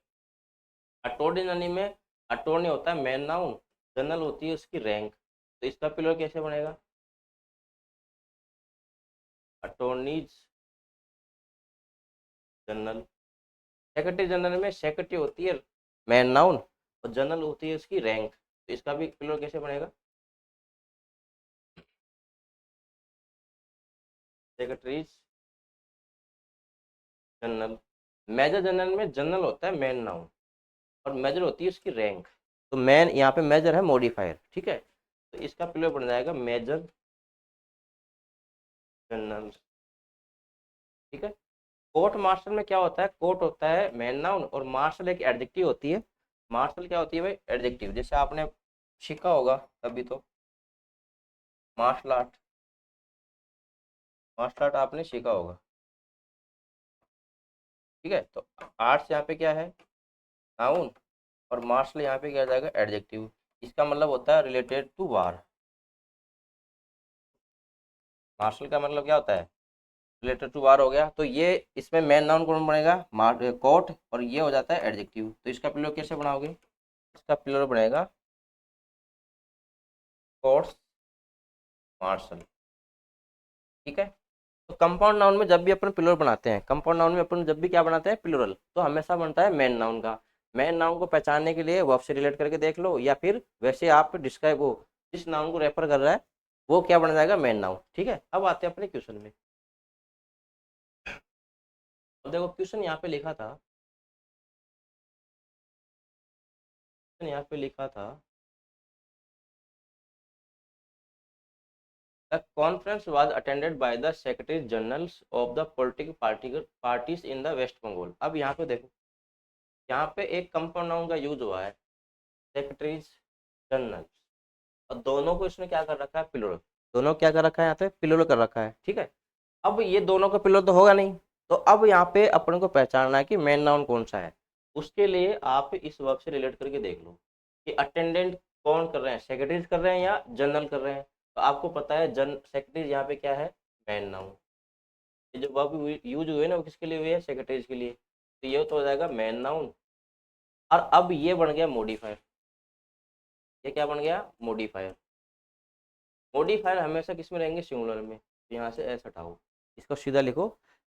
अटोर्नी में अटोर्नी होता है मेन नाउन, जनरल होती है उसकी रैंक, तो इसका प्लूरल कैसे बनेगा? अटोर्नीज जनरल। सेक्रेटरी जनरल में सेक्रेटरी होती है मेन नाउन और जनरल होती है उसकी रैंक, तो इसका भी प्लूरल कैसे बनेगा? Secretaries general. मेजर जनरल में जनरल होता है मेन नाउन और मेजर होती है उसकी रैंक, तो मैन यहाँ पे मेजर है मॉडिफायर, ठीक है, तो इसका प्लूरल बन जाएगा मेजर जनरल, ठीक है। कोर्ट मार्शल में क्या होता है? कोर्ट होता है मेन नाउन और मार्शल एक एडजेक्टिव होती है। मार्शल क्या होती है भाई? एडजेक्टिव। जैसे आपने सीखा होगा कभी तो मार्शल आर्ट, मार्शल आर्ट आपने सीखा होगा, ठीक है। तो आर्ट्स यहाँ पे क्या है? नाउन, और मार्शल यहाँ पे क्या आ जाएगा? एडजेक्टिव। इसका मतलब होता है रिलेटेड टू वार। मार्शल का मतलब क्या होता है? रिलेटेड टू वार हो गया, तो ये इसमें मेन नाउन कौन बनेगा? कोर्ट, और ये हो जाता है एडजेक्टिव, तो इसका प्लूरल कैसे बनाओगे? इसका प्लूरल बनेगा कोर्ट्स मार्शल, ठीक है। तो कंपाउंड नाउन में जब भी अपन प्लूरल बनाते हैं, कंपाउंड नाउन में अपन जब भी क्या बनाते हैं? प्लूरल, तो हमेशा बनता है मेन नाउन का। मेन नाउन को पहचानने के लिए वर्ब से रिलेट करके देख लो, या फिर वैसे आप डिस्क्राइब हो जिस नाउन को रेफर कर रहा है वो क्या बन जाएगा? मेन नाउन, ठीक है। अब आते हैं अपने क्वेश्चन में। अब देखो क्वेश्चन यहाँ पे लिखा था, यहाँ पे लिखा था The conference was attended by the Secretary Generals of the political parties in the West Bengal। अब यहाँ पे देखो, यहाँ पे एक कंपाउंड नाउन का यूज हुआ है, सेक्रेटरीज जनरल, और दोनों को इसने क्या कर रखा है? प्लूरल। दोनों क्या कर रखा है? यहाँ पे प्लूरल कर रखा है, ठीक है। अब ये दोनों का प्लूरल तो होगा नहीं, तो अब यहाँ पे अपन को पहचानना है कि मेन नाउन कौन सा है। उसके लिए आप इस वर्ब से रिलेट करके देख लो कि अटेंडेंट कौन कर रहे हैं? सेक्रेटरीज कर रहे हैं या जनरल कर रहे हैं? तो आपको पता है सेक्रेटरीज यहाँ पे क्या है? Main noun. ये जो वर्ब यूज हुए ना वो किसके लिए हुए हैं? सेक्रेटरीज के लिए, तो ये तो हो जाएगा मेन नाउन। और अब ये बन गया मॉडिफायर। ये क्या बन गया? मॉडिफायर। मॉडिफायर हमेशा किस में रहेंगे? सिंगुलर में। यहाँ से एस हटाओ, इसको सीधा लिखो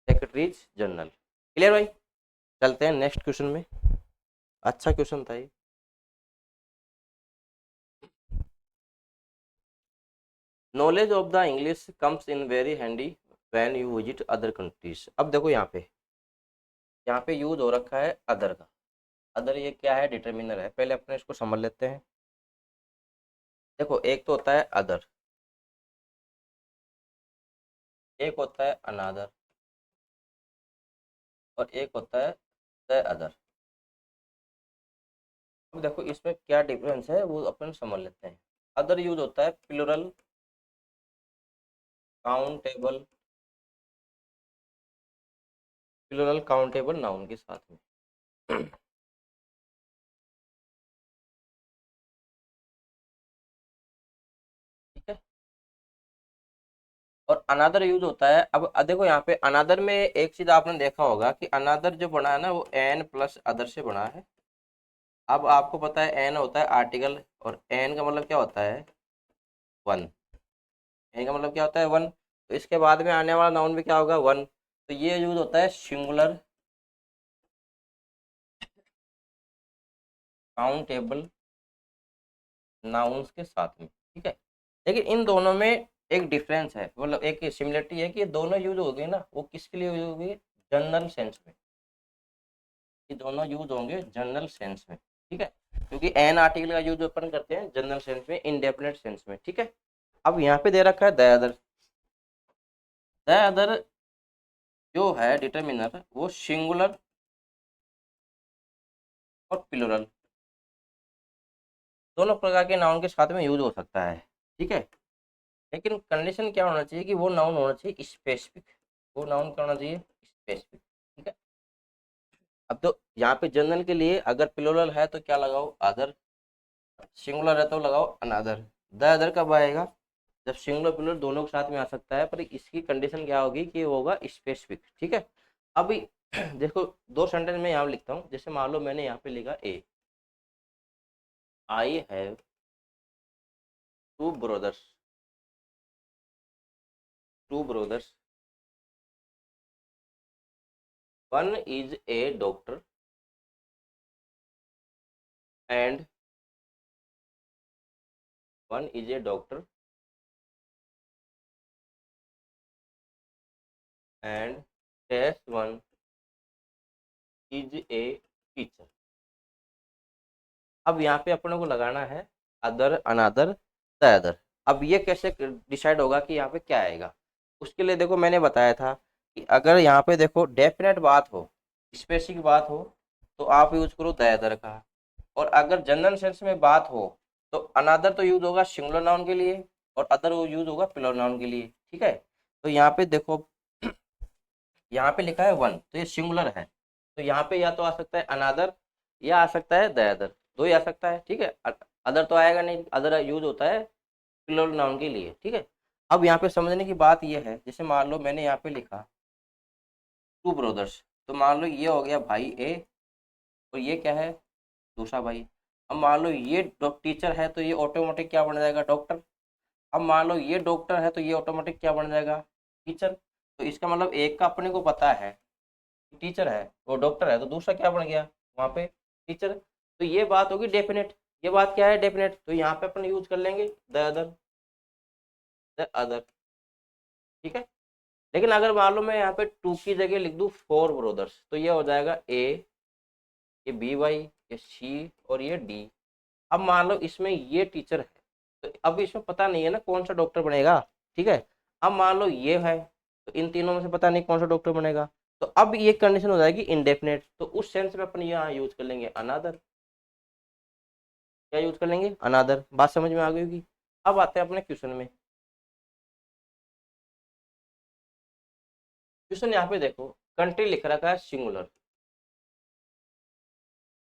सेक्रेटरीज जनरल। क्लियर भाई? चलते हैं नेक्स्ट क्वेश्चन में। अच्छा क्वेश्चन था ये। Knowledge of the English comes in very handy when you visit other countries. अब देखो यहाँ पे यूज हो रखा है अदर का। अदर ये क्या है? डिटर्मिनर है। पहले अपने इसको समझ लेते हैं। देखो एक तो होता है अदर, एक होता है अनादर, और एक होता है द अदर। अब देखो इसमें क्या डिफरेंस है वो अपन समझ लेते हैं। अदर यूज होता है plural countable, plural countable noun के साथ में ठीक है। और अनादर यूज होता है, अब देखो यहाँ पे अनादर में एक चीज आपने देखा होगा कि अनादर जो बना है ना वो एन प्लस अदर से बना है। अब आपको पता है एन होता है आर्टिकल, और एन का मतलब क्या होता है? वन। एन का मतलब क्या होता है? वन। तो इसके बाद में आने वाला नाउन भी क्या होगा? वन। तो ये यूज होता है सिंगुलर काउंटेबल नाउन्स के साथ में, ठीक है। लेकिन इन दोनों में एक डिफरेंस है, मतलब एक सिमिलरिटी है कि ये दोनों यूज हो गए ना वो किसके लिए यूज होंगे? जनरल सेंस में। ये दोनों यूज होंगे जनरल सेंस में, ठीक है। क्योंकि एन आर्टिकल का यूज अपन करते हैं जनरल सेंस में, इनडेफिनेट सेंस में, ठीक है। अब यहाँ पे दे रखा है द अदर। द अदर जो है डिटर्मिनर वो सिंगुलर और प्लूरल दोनों प्रकार के नाउन के साथ में यूज हो सकता है, ठीक है। लेकिन कंडीशन क्या होना चाहिए? कि वो नाउन होना चाहिए स्पेसिफिक। वो नाउन क्या होना चाहिए? स्पेसिफिक, ठीक है। अब तो यहाँ पे जनरल के लिए अगर प्लूरल है तो क्या लगाओ? अदर। सिंगुलर है तो लगाओ अनदर। द अदर कब आएगा? जब सिंगुलर प्लूरल दोनों के साथ में आ सकता है, पर इसकी कंडीशन क्या होगी? कि वो होगा स्पेसिफिक, ठीक है। अभी देखो दो सेंटेंस में यहाँ लिखता हूँ। जैसे मान लो मैंने यहाँ पे लिखा A, I have two brothers, two brothers, one is a doctor and one is a doctor and dash one is a teacher. अब यहाँ पे अपने को लगाना है अदर, अनदर, द अदर। अब ये कैसे डिसाइड होगा कि यहाँ पे क्या आएगा? उसके लिए देखो मैंने बताया था कि अगर यहाँ पे देखो डेफिनेट बात हो, स्पेसिफिक बात हो, तो आप यूज करो द अदर का। और अगर जनरल सेंस में बात हो तो अनदर तो यूज होगा सिंगुलर नाउन के लिए और अदर यूज होगा प्लूरल नाउन के लिए। ठीक है, तो यहाँ पे देखो यहाँ पे लिखा है वन, तो ये सिंगुलर है, तो यहाँ पे या तो आ सकता है अनदर या आ सकता है द अदर, दो ही आ सकता है। ठीक है, अदर तो आएगा नहीं, अदर यूज होता है प्लूरल नाउन के लिए। ठीक है, अब यहाँ पे समझने की बात यह है, जैसे मान लो मैंने यहाँ पे लिखा टू ब्रदर्स, तो मान लो ये हो गया भाई ए और ये क्या है, दूसरा भाई। अब मान लो ये टीचर है तो ये ऑटोमेटिक क्या बन जाएगा, डॉक्टर। अब मान लो ये डॉक्टर है तो ये ऑटोमेटिक क्या बन जाएगा, टीचर। तो इसका मतलब एक का अपने को पता है टीचर है, वो डॉक्टर है, तो दूसरा क्या बन गया वहाँ पे, टीचर। तो ये बात होगी डेफिनेट, ये बात क्या है, डेफिनेट। तो यहाँ पे अपन यूज कर लेंगे द अदर, द अदर। ठीक है, लेकिन अगर मान लो मैं यहाँ पे टू की जगह लिख दूँ फोर ब्रदर्स, तो ये हो जाएगा ए, ये बी वाई, ये सी और ये डी। अब मान लो इसमें ये टीचर है, तो अब इसमें पता नहीं है ना कौन सा डॉक्टर बनेगा। ठीक है, अब मान लो ये है, तो इन तीनों में से पता नहीं कौन सा डॉक्टर बनेगा, तो अब ये कंडीशन हो जाएगी इनडेफिनेट। तो उस सेंस में अपन यहाँ यूज कर लेंगे अनदर। क्या यूज कर लेंगे, अनदर। बात समझ में आ गई होगी। अब आते हैं अपने क्वेश्चन में। क्वेश्चन यहाँ पे देखो, कंट्री लिख रखा है सिंगुलर,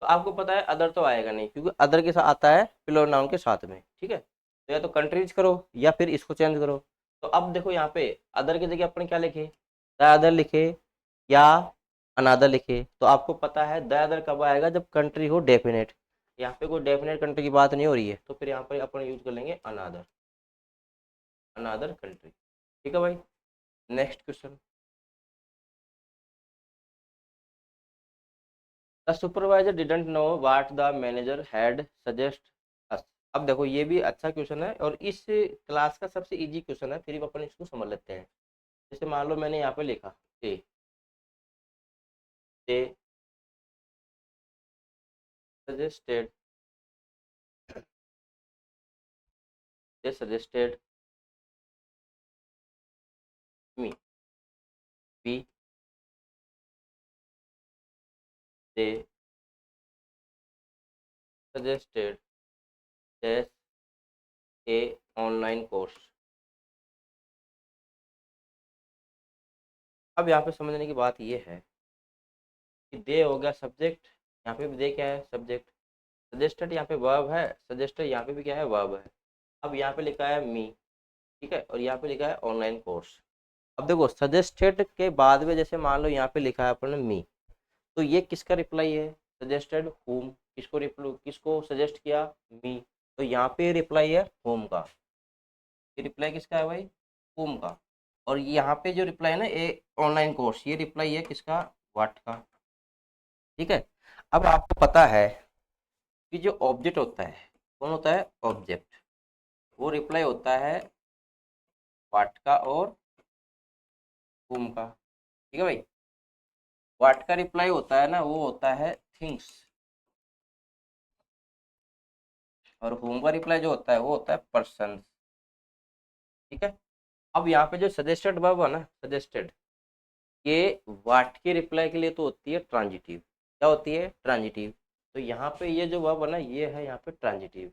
तो आपको पता है अदर तो आएगा नहीं, क्योंकि अदर के साथ आता है प्लूरल नाउन के साथ में। ठीक है, तो या तो कंट्रीज करो या फिर इसको चेंज करो। तो अब देखो यहाँ पे अदर की जगह अपन क्या लिखे, द अदर लिखे या अनदर लिखे। तो आपको पता है द अदर कब आएगा, जब कंट्री हो डेफिनेट। यहाँ पे कोई डेफिनेट कंट्री की बात नहीं हो रही है, तो फिर यहाँ पर अपन यूज कर लेंगे अनदर, अनदर कंट्री। ठीक है भाई, next question. The supervisor didn't know what the manager had suggest us. अब देखो ये भी अच्छा क्वेश्चन है और इस क्लास का सबसे इजी क्वेश्चन है, फिर अपन इसको समझ लेते हैं। जैसे मान लो मैंने यहाँ पे लिखा A, they suggested, they suggested me, B they suggested that a online course. अब यहाँ पे समझने की बात ये है कि दे हो गया सब्जेक्ट, यहाँ पे भी दे क्या है, सब्जेक्ट। सजेस्टेड यहाँ पे वर्ब है, सजेस्टेड यहाँ पे भी क्या है, वर्ब है। अब यहाँ पे लिखा है मी, ठीक है, और यहाँ पे लिखा है ऑनलाइन कोर्स। अब देखो सजेस्टेड के बाद में जैसे मान लो यहाँ पे लिखा है अपन ने मी, तो ये किसका रिप्लाई है, सजेस्टेड होम। किसको रिप्लाई, किसको सजेस्ट किया, मी। तो यहाँ पे रिप्लाई है होम का, ये रिप्लाई किसका है भाई, होम का। और यहाँ पे जो रिप्लाई है ना ए ऑनलाइन कोर्स, ये रिप्लाई है किसका, व्हाट का। ठीक है, अब आपको पता है कि जो ऑब्जेक्ट होता है, कौन होता है, ऑब्जेक्ट, वो रिप्लाई होता है व्हाट का और होम का। ठीक है भाई, व्हाट का रिप्लाई होता है ना, वो होता है थिंग्स, और होम का रिप्लाई जो होता है वो होता है पर्सन। ठीक है, अब यहाँ पे जो सजेस्टेड वर्ब है ना, सजेस्टेड, ये व्हाट के रिप्लाई के लिए तो होती है ट्रांजिटिव। क्या होती है, ट्रांजिटिव। तो यहाँ पे ये जो वर्ब है ना, ये है यहाँ पे ट्रांजिटिव।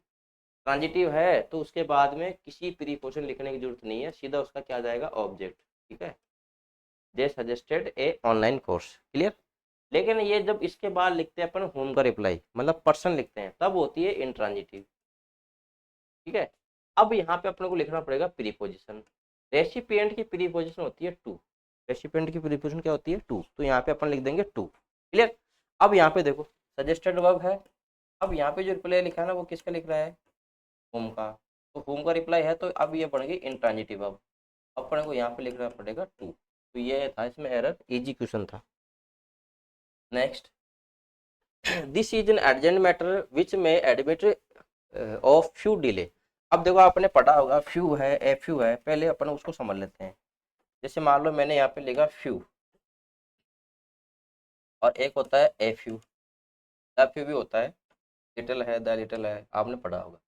ट्रांजिटिव है तो उसके बाद में किसी प्रीपोजिशन लिखने की जरूरत नहीं है, सीधा उसका क्या आ जाएगा, ऑब्जेक्ट। ठीक है, दे सजेस्टेड ए ऑनलाइन कोर्स, क्लियर। लेकिन ये जब इसके बाद लिखते हैं अपन होम का रिप्लाई, मतलब पर्सन लिखते हैं, तब होती है इंट्रांजिटिव। ठीक है, अब यहाँ पे अपने को लिखना पड़ेगा प्रीपोजिशन। रेसिपिएंट की प्रीपोजिशन होती है टू, रेसिपिएंट की प्रीपोजिशन क्या होती है, टू। तो यहाँ पे अपन लिख देंगे टू, क्लियर। अब यहाँ पे देखो सजेस्टेड वर्ब है, अब यहाँ पे जो रिप्लाई लिखा है ना वो किसका लिख रहा है, होम का, तो होम का रिप्लाई है, तो अब ये बन गई इंट्रांजिटिव। अब अपने को यहाँ पे लिखना पड़ेगा टू। तो ये था इसमें एरर, इजी क्वेश्चन था। Next, this is an urgent matter which में एडमिट ऑफ फ्यू डिले। अब देखो आपने पढ़ा होगा फ्यू है एफ यू है, पहले अपन उसको समझ लेते हैं। जैसे मान लो मैंने यहाँ पे लिखा फ्यू, और एक होता है एफ यू, एफ यू भी होता है, लिटिल है, द लिटिल है, आपने पढ़ा होगा।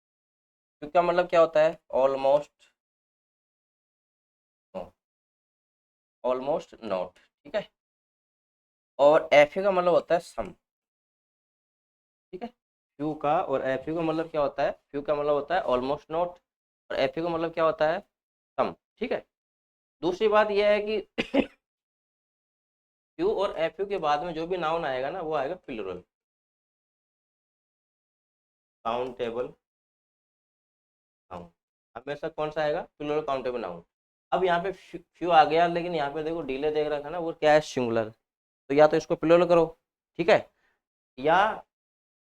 फ्यू का मतलब क्या होता है, ऑलमोस्ट, नो, ऑलमोस्ट नॉट, ठीक है। और एफ यू का मतलब होता है सम, ठीक है। फ्यू का और एफ यू का मतलब क्या होता है, फ्यू का मतलब होता है ऑलमोस्ट नॉट, और एफ यू का मतलब क्या होता है, सम, ठीक है। दूसरी बात यह है कि फ्यू और एफ यू के बाद में जो भी नाउन आएगा ना वो आएगा प्लूरल, काउंटेबल नाउन, हमेशा कौन सा आएगा, प्लूरल काउंटेबल नाउन। अब यहाँ पे फ्यू आ गया, लेकिन यहाँ पे देखो डिले देख रखा है ना, वो क्या है, सिंगुलर, तो या तो इसको प्लूरल करो, ठीक है, या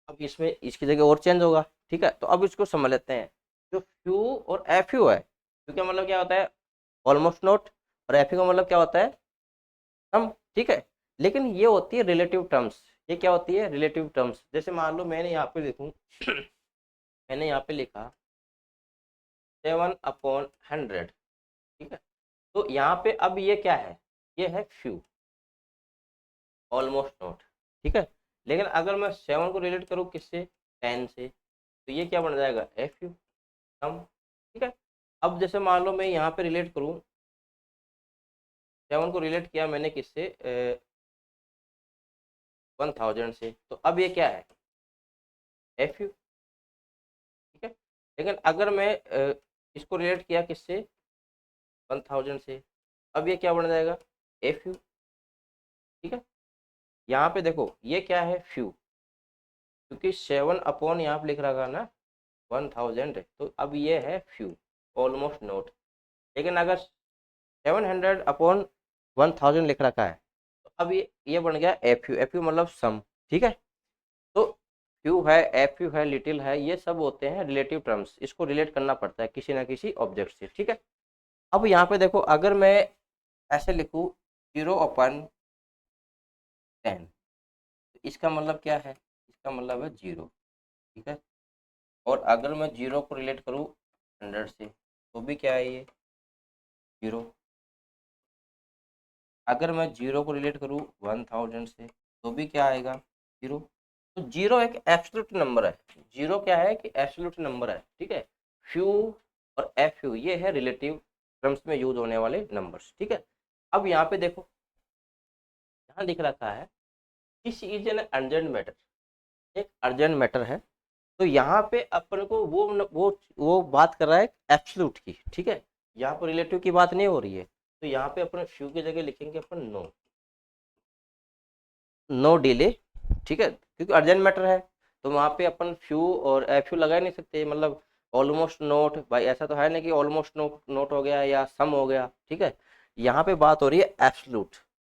अब इसमें इसकी जगह और चेंज होगा, ठीक है। तो अब इसको समझ लेते हैं, जो फ्यू और एफ यू है, फ्यू का मतलब क्या होता है, ऑलमोस्ट नॉट, और एफ यू का मतलब क्या होता है, सम, ठीक है। लेकिन ये होती है रिलेटिव टर्म्स, ये क्या होती है, रिलेटिव टर्म्स। जैसे मान लो मैंने यहाँ पे लिखूं मैंने यहाँ पे लिखा 7/100, ठीक है। तो यहाँ पे अब ये क्या है, ये है फ्यू, ऑलमोस्ट नॉट, ठीक है। लेकिन अगर मैं 7 को रिलेट करूँ किससे, 10 से, तो ये क्या बन जाएगा, एफ यू, सम, ठीक है। अब जैसे मान लो मैं यहाँ पे रिलेट करूँ, 7 को रिलेट किया मैंने किससे, 1000 से, तो अब ये क्या है, एफ यू, ठीक है। लेकिन अगर मैं इसको रिलेट किया किससे, 1000 से, अब ये क्या बन जाएगा, एफ यू, ठीक है। यहाँ पे देखो ये क्या है, फ्यू, क्योंकि 7 अपॉन यहाँ पे लिख रखा है ना 1000, तो अब ये है फ्यू, ऑलमोस्ट नोट। लेकिन अगर 700/1000 लिख रखा है, तो अब ये बन गया एफ यू, एफ यू मतलब सम, ठीक है। तो फ्यू है, एफ यू है, लिटिल है, ये सब होते हैं रिलेटिव टर्म्स, इसको रिलेट करना पड़ता है किसी ना किसी ऑब्जेक्ट से, ठीक है। अब यहाँ पे देखो अगर मैं ऐसे लिखूँ 0/10, तो इसका मतलब क्या है, इसका मतलब है जीरो, ठीक है। और अगर मैं जीरो को रिलेट करूँ 100 से, तो भी क्या है ये, जीरो। अगर मैं जीरो को रिलेट करूँ 1000 से, तो भी क्या आएगा, जीरो। तो जीरो एक एब्सोल्यूट नंबर है, जीरो क्या है कि एब्सोल्यूट नंबर है, ठीक है। फ्यू और एफ यू ये है रिलेटिव टर्म्स में यूज होने वाले नंबर्स, ठीक है। अब यहाँ पे देखो, यहाँ लिख रखा है this is an urgent matter, एक अर्जेंट मैटर है। तो यहाँ पे अपन को वो बात कर रहा है एब्सोल्यूट की, ठीक है। यहाँ पर रिलेटिव की बात नहीं हो रही है, तो यहाँ पे अपन फ्यू की जगह लिखेंगे अपन नो, नो डिले, ठीक है, क्योंकि अर्जेंट मैटर है। तो वहाँ पे अपन फ्यू और एफ यू लगा ही नहीं सकते, मतलब ऑलमोस्ट नोट, भाई ऐसा तो है नहीं कि ऑलमोस्ट नोट हो गया या सम हो गया, ठीक है। यहाँ पे बात हो रही है एब्सोल्यूट।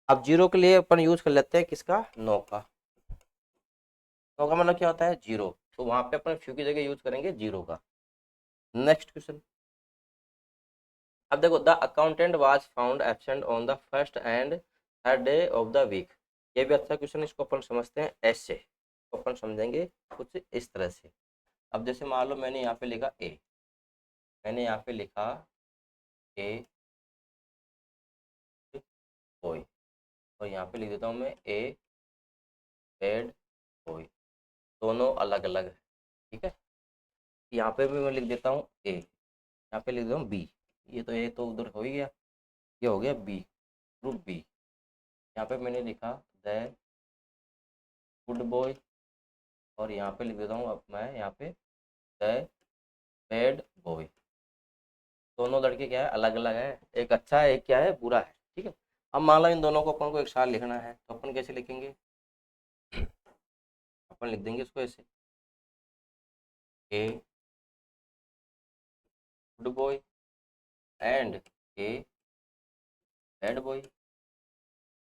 अब जीरो के लिए अपन यूज कर लेते हैं किसका, नो का। नो का मतलब क्या होता है, जीरो, तो वहाँ पे अपन फ्यू की जगह यूज करेंगे जीरो का। नेक्स्ट क्वेश्चन, अब देखो the accountant was found absent on the first and third day of the week. ये भी अच्छा क्वेश्चन, इसको अपन समझते हैं ऐसे, तो अपन समझेंगे कुछ इस तरह से। अब जैसे मान लो मैंने यहाँ पे लिखा ए, मैंने यहाँ पे लिखा ए बॉय, और यहाँ पे लिख देता हूँ मैं ए बेड बॉय, दोनों अलग अलग है, ठीक है। यहाँ पे भी मैं लिख देता हूँ ए, यहाँ पे लिख देता हूँ बी, ये तो ए तो उधर हो ही गया, ये हो गया बी, ग्रुप बी। यहाँ पे मैंने लिखा द गुड बॉय, और यहाँ पे लिख देता हूँ अब मैं यहाँ पे द बैड बॉय। दोनों लड़के क्या है, अलग अलग है, एक अच्छा है एक क्या है, बुरा है, ठीक है। अब मान लो इन दोनों को अपन को एक साथ लिखना है, तो अपन कैसे लिखेंगे, अपन लिख देंगे इसको ऐसे, a good boy and a bad boy, लिख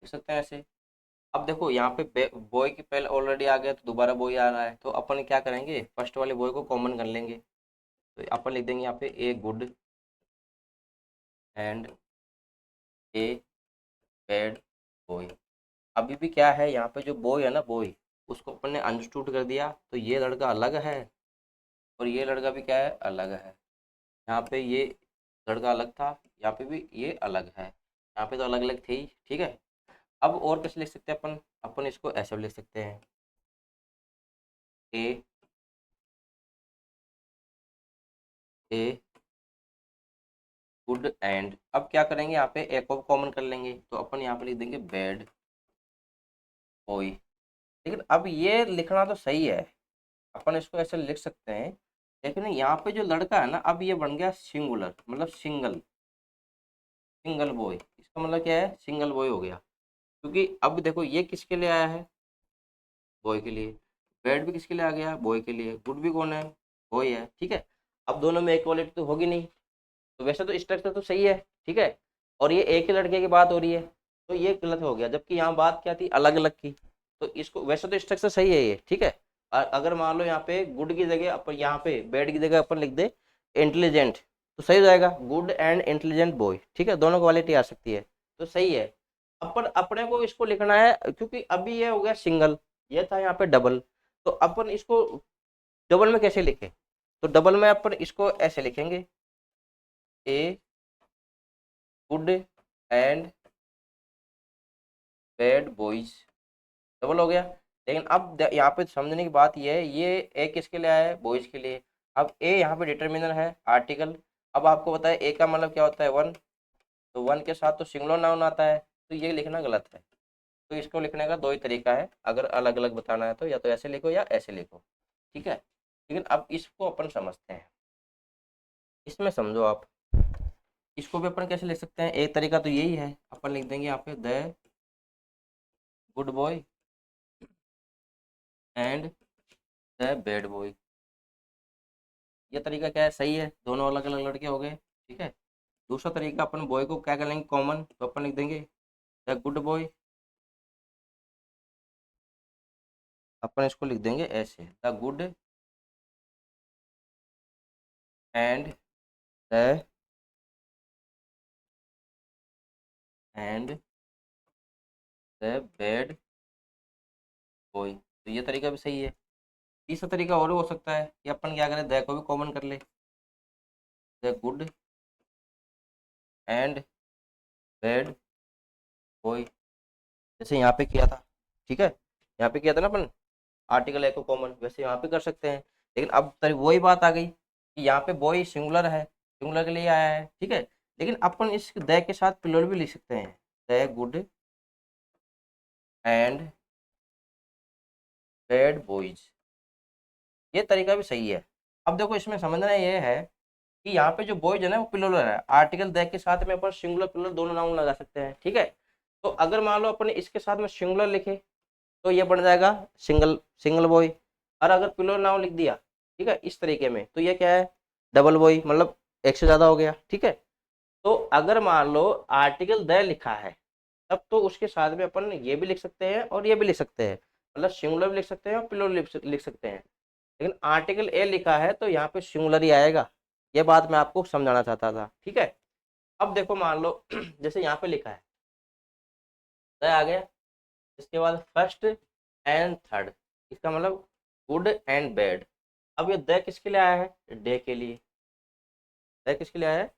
सकते हैं ऐसे। अब देखो यहाँ पे बॉय की पहले ऑलरेडी आ गया, तो दोबारा बॉय आ रहा है, तो अपन क्या करेंगे, फर्स्ट वाले बॉय को कॉमन कर लेंगे। तो अपन लिख देंगे यहाँ पे a good and a bad boy. अभी भी क्या है, यहाँ पे जो बॉय है ना, बॉय, उसको अपन ने अंडरस्टूड कर दिया, तो ये लड़का अलग है और ये लड़का भी क्या है, अलग है। यहाँ पे ये लड़का अलग था, यहाँ पे भी ये अलग है, यहाँ पे तो अलग अलग थे ही, ठीक है। अब और कैसे लिख सकते हैं अपन, अपन इसको ऐसे भी लिख सकते हैं, ए ए गुड एंड, अब क्या करेंगे, यहाँ पे एक और कॉमन कर लेंगे, तो अपन यहाँ पे लिख देंगे बैड बॉय। लेकिन अब ये लिखना तो सही है, अपन इसको ऐसे लिख सकते हैं, लेकिन यहाँ पे जो लड़का है ना, अब ये बन गया सिंगुलर, मतलब सिंगल, सिंगल बॉय। इसका मतलब क्या है, सिंगल बॉय हो गया, क्योंकि अब देखो ये किसके लिए आया है, बॉय के लिए। बैड भी किसके लिए आ गया, बॉय के लिए। गुड भी कौन है, बॉय है, ठीक है। अब दोनों में इक्वालिटी तो होगी नहीं, तो वैसे तो स्ट्रक्चर तो सही है, ठीक है। और ये एक ही लड़के की बात हो रही है, तो ये गलत हो गया, जबकि यहाँ बात क्या थी, अलग अलग की। तो इसको वैसे तो स्ट्रक्चर सही है ये, ठीक है। अगर मान लो यहाँ पे गुड की जगह अपन, यहाँ पे बैड की जगह अपन लिख दे इंटेलिजेंट, तो सही हो जाएगा, गुड एंड इंटेलिजेंट बॉय, ठीक है, दोनों क्वालिटी आ सकती है, तो सही है। अपन अपने को इसको लिखना है, क्योंकि अभी ये हो गया सिंगल, ये था यहाँ पे डबल, तो अपन इसको डबल में कैसे लिखें, तो डबल में अपन इसको ऐसे लिखेंगे, a good and bad boys, double हो गया। लेकिन अब यहाँ पे समझने की बात ये है, ये ए किसके लिए आया है, बॉयज के लिए। अब ए यहाँ पे डिटर्मिनर है, आर्टिकल। अब आपको पता है ए का मतलब क्या होता है, वन, तो वन के साथ तो सिंगुलर नाउन आता है, तो ये लिखना गलत है। तो इसको लिखने का दो ही तरीका है, अगर अलग अलग बताना है तो, या तो ऐसे लिखो या ऐसे लिखो, ठीक है। लेकिन अब इसको अपन समझते हैं, इसमें समझो आप, इसको भी अपन कैसे लिख सकते हैं, एक तरीका तो यही है, अपन लिख देंगे यहाँ पे the good boy and the bad boy. ये तरीका क्या है, सही है, दोनों अलग अलग लड़के हो गए, ठीक है। दूसरा तरीका, अपन बॉय को क्या कर लेंगे कॉमन, तो अपन लिख देंगे द गुड बॉय, अपन इसको लिख देंगे ऐसे, the good and the end the bad boy. तो ये तरीका भी सही है। तीसरा तरीका और हो सकता है कि अपन क्या करें, द को भी कॉमन कर ले, the good and bad boy, जैसे यहाँ पे किया था, ठीक है। यहाँ पे किया था ना अपन, आर्टिकल है को कॉमन, वैसे यहाँ पे कर सकते हैं। लेकिन अब वही बात आ गई कि यहाँ पे बॉय सिंगुलर है, सिंगुलर के लिए आया है, ठीक है। लेकिन अपन इस द के साथ प्लूरल भी लिख सकते हैं, the good and bad boys, ये तरीका भी सही है। अब देखो इसमें समझना ये है कि यहाँ पे जो बॉयज है ना, वो प्लूरल है, आर्टिकल द के साथ में अपन सिंगुलर प्लूरल दोनों नाउन लगा सकते हैं, ठीक है। तो अगर मान लो अपन इसके साथ में सिंगुलर लिखे, तो ये बन जाएगा सिंगल, सिंगल बॉय। और अगर प्लूरल नाउन लिख दिया, ठीक है, इस तरीके में, तो ये क्या है, डबल बॉय, मतलब एक से ज्यादा हो गया, ठीक है। तो अगर मान लो आर्टिकल द लिखा है, तब तो उसके साथ में अपन ये भी लिख सकते हैं और ये भी लिख सकते हैं, मतलब सिंगुलर भी लिख सकते हैं और प्लूरल लिख सकते हैं। लेकिन आर्टिकल ए लिखा है तो यहाँ पे सिंगुलर ही आएगा, ये बात मैं आपको समझाना चाहता था, ठीक है। अब देखो मान लो जैसे यहाँ पे लिखा है द आ गया, इसके बाद फर्स्ट एंड थर्ड, इसका मतलब गुड एंड बैड। अब ये द किसके लिए आया है, डे के लिए, द किसके लिए आया है,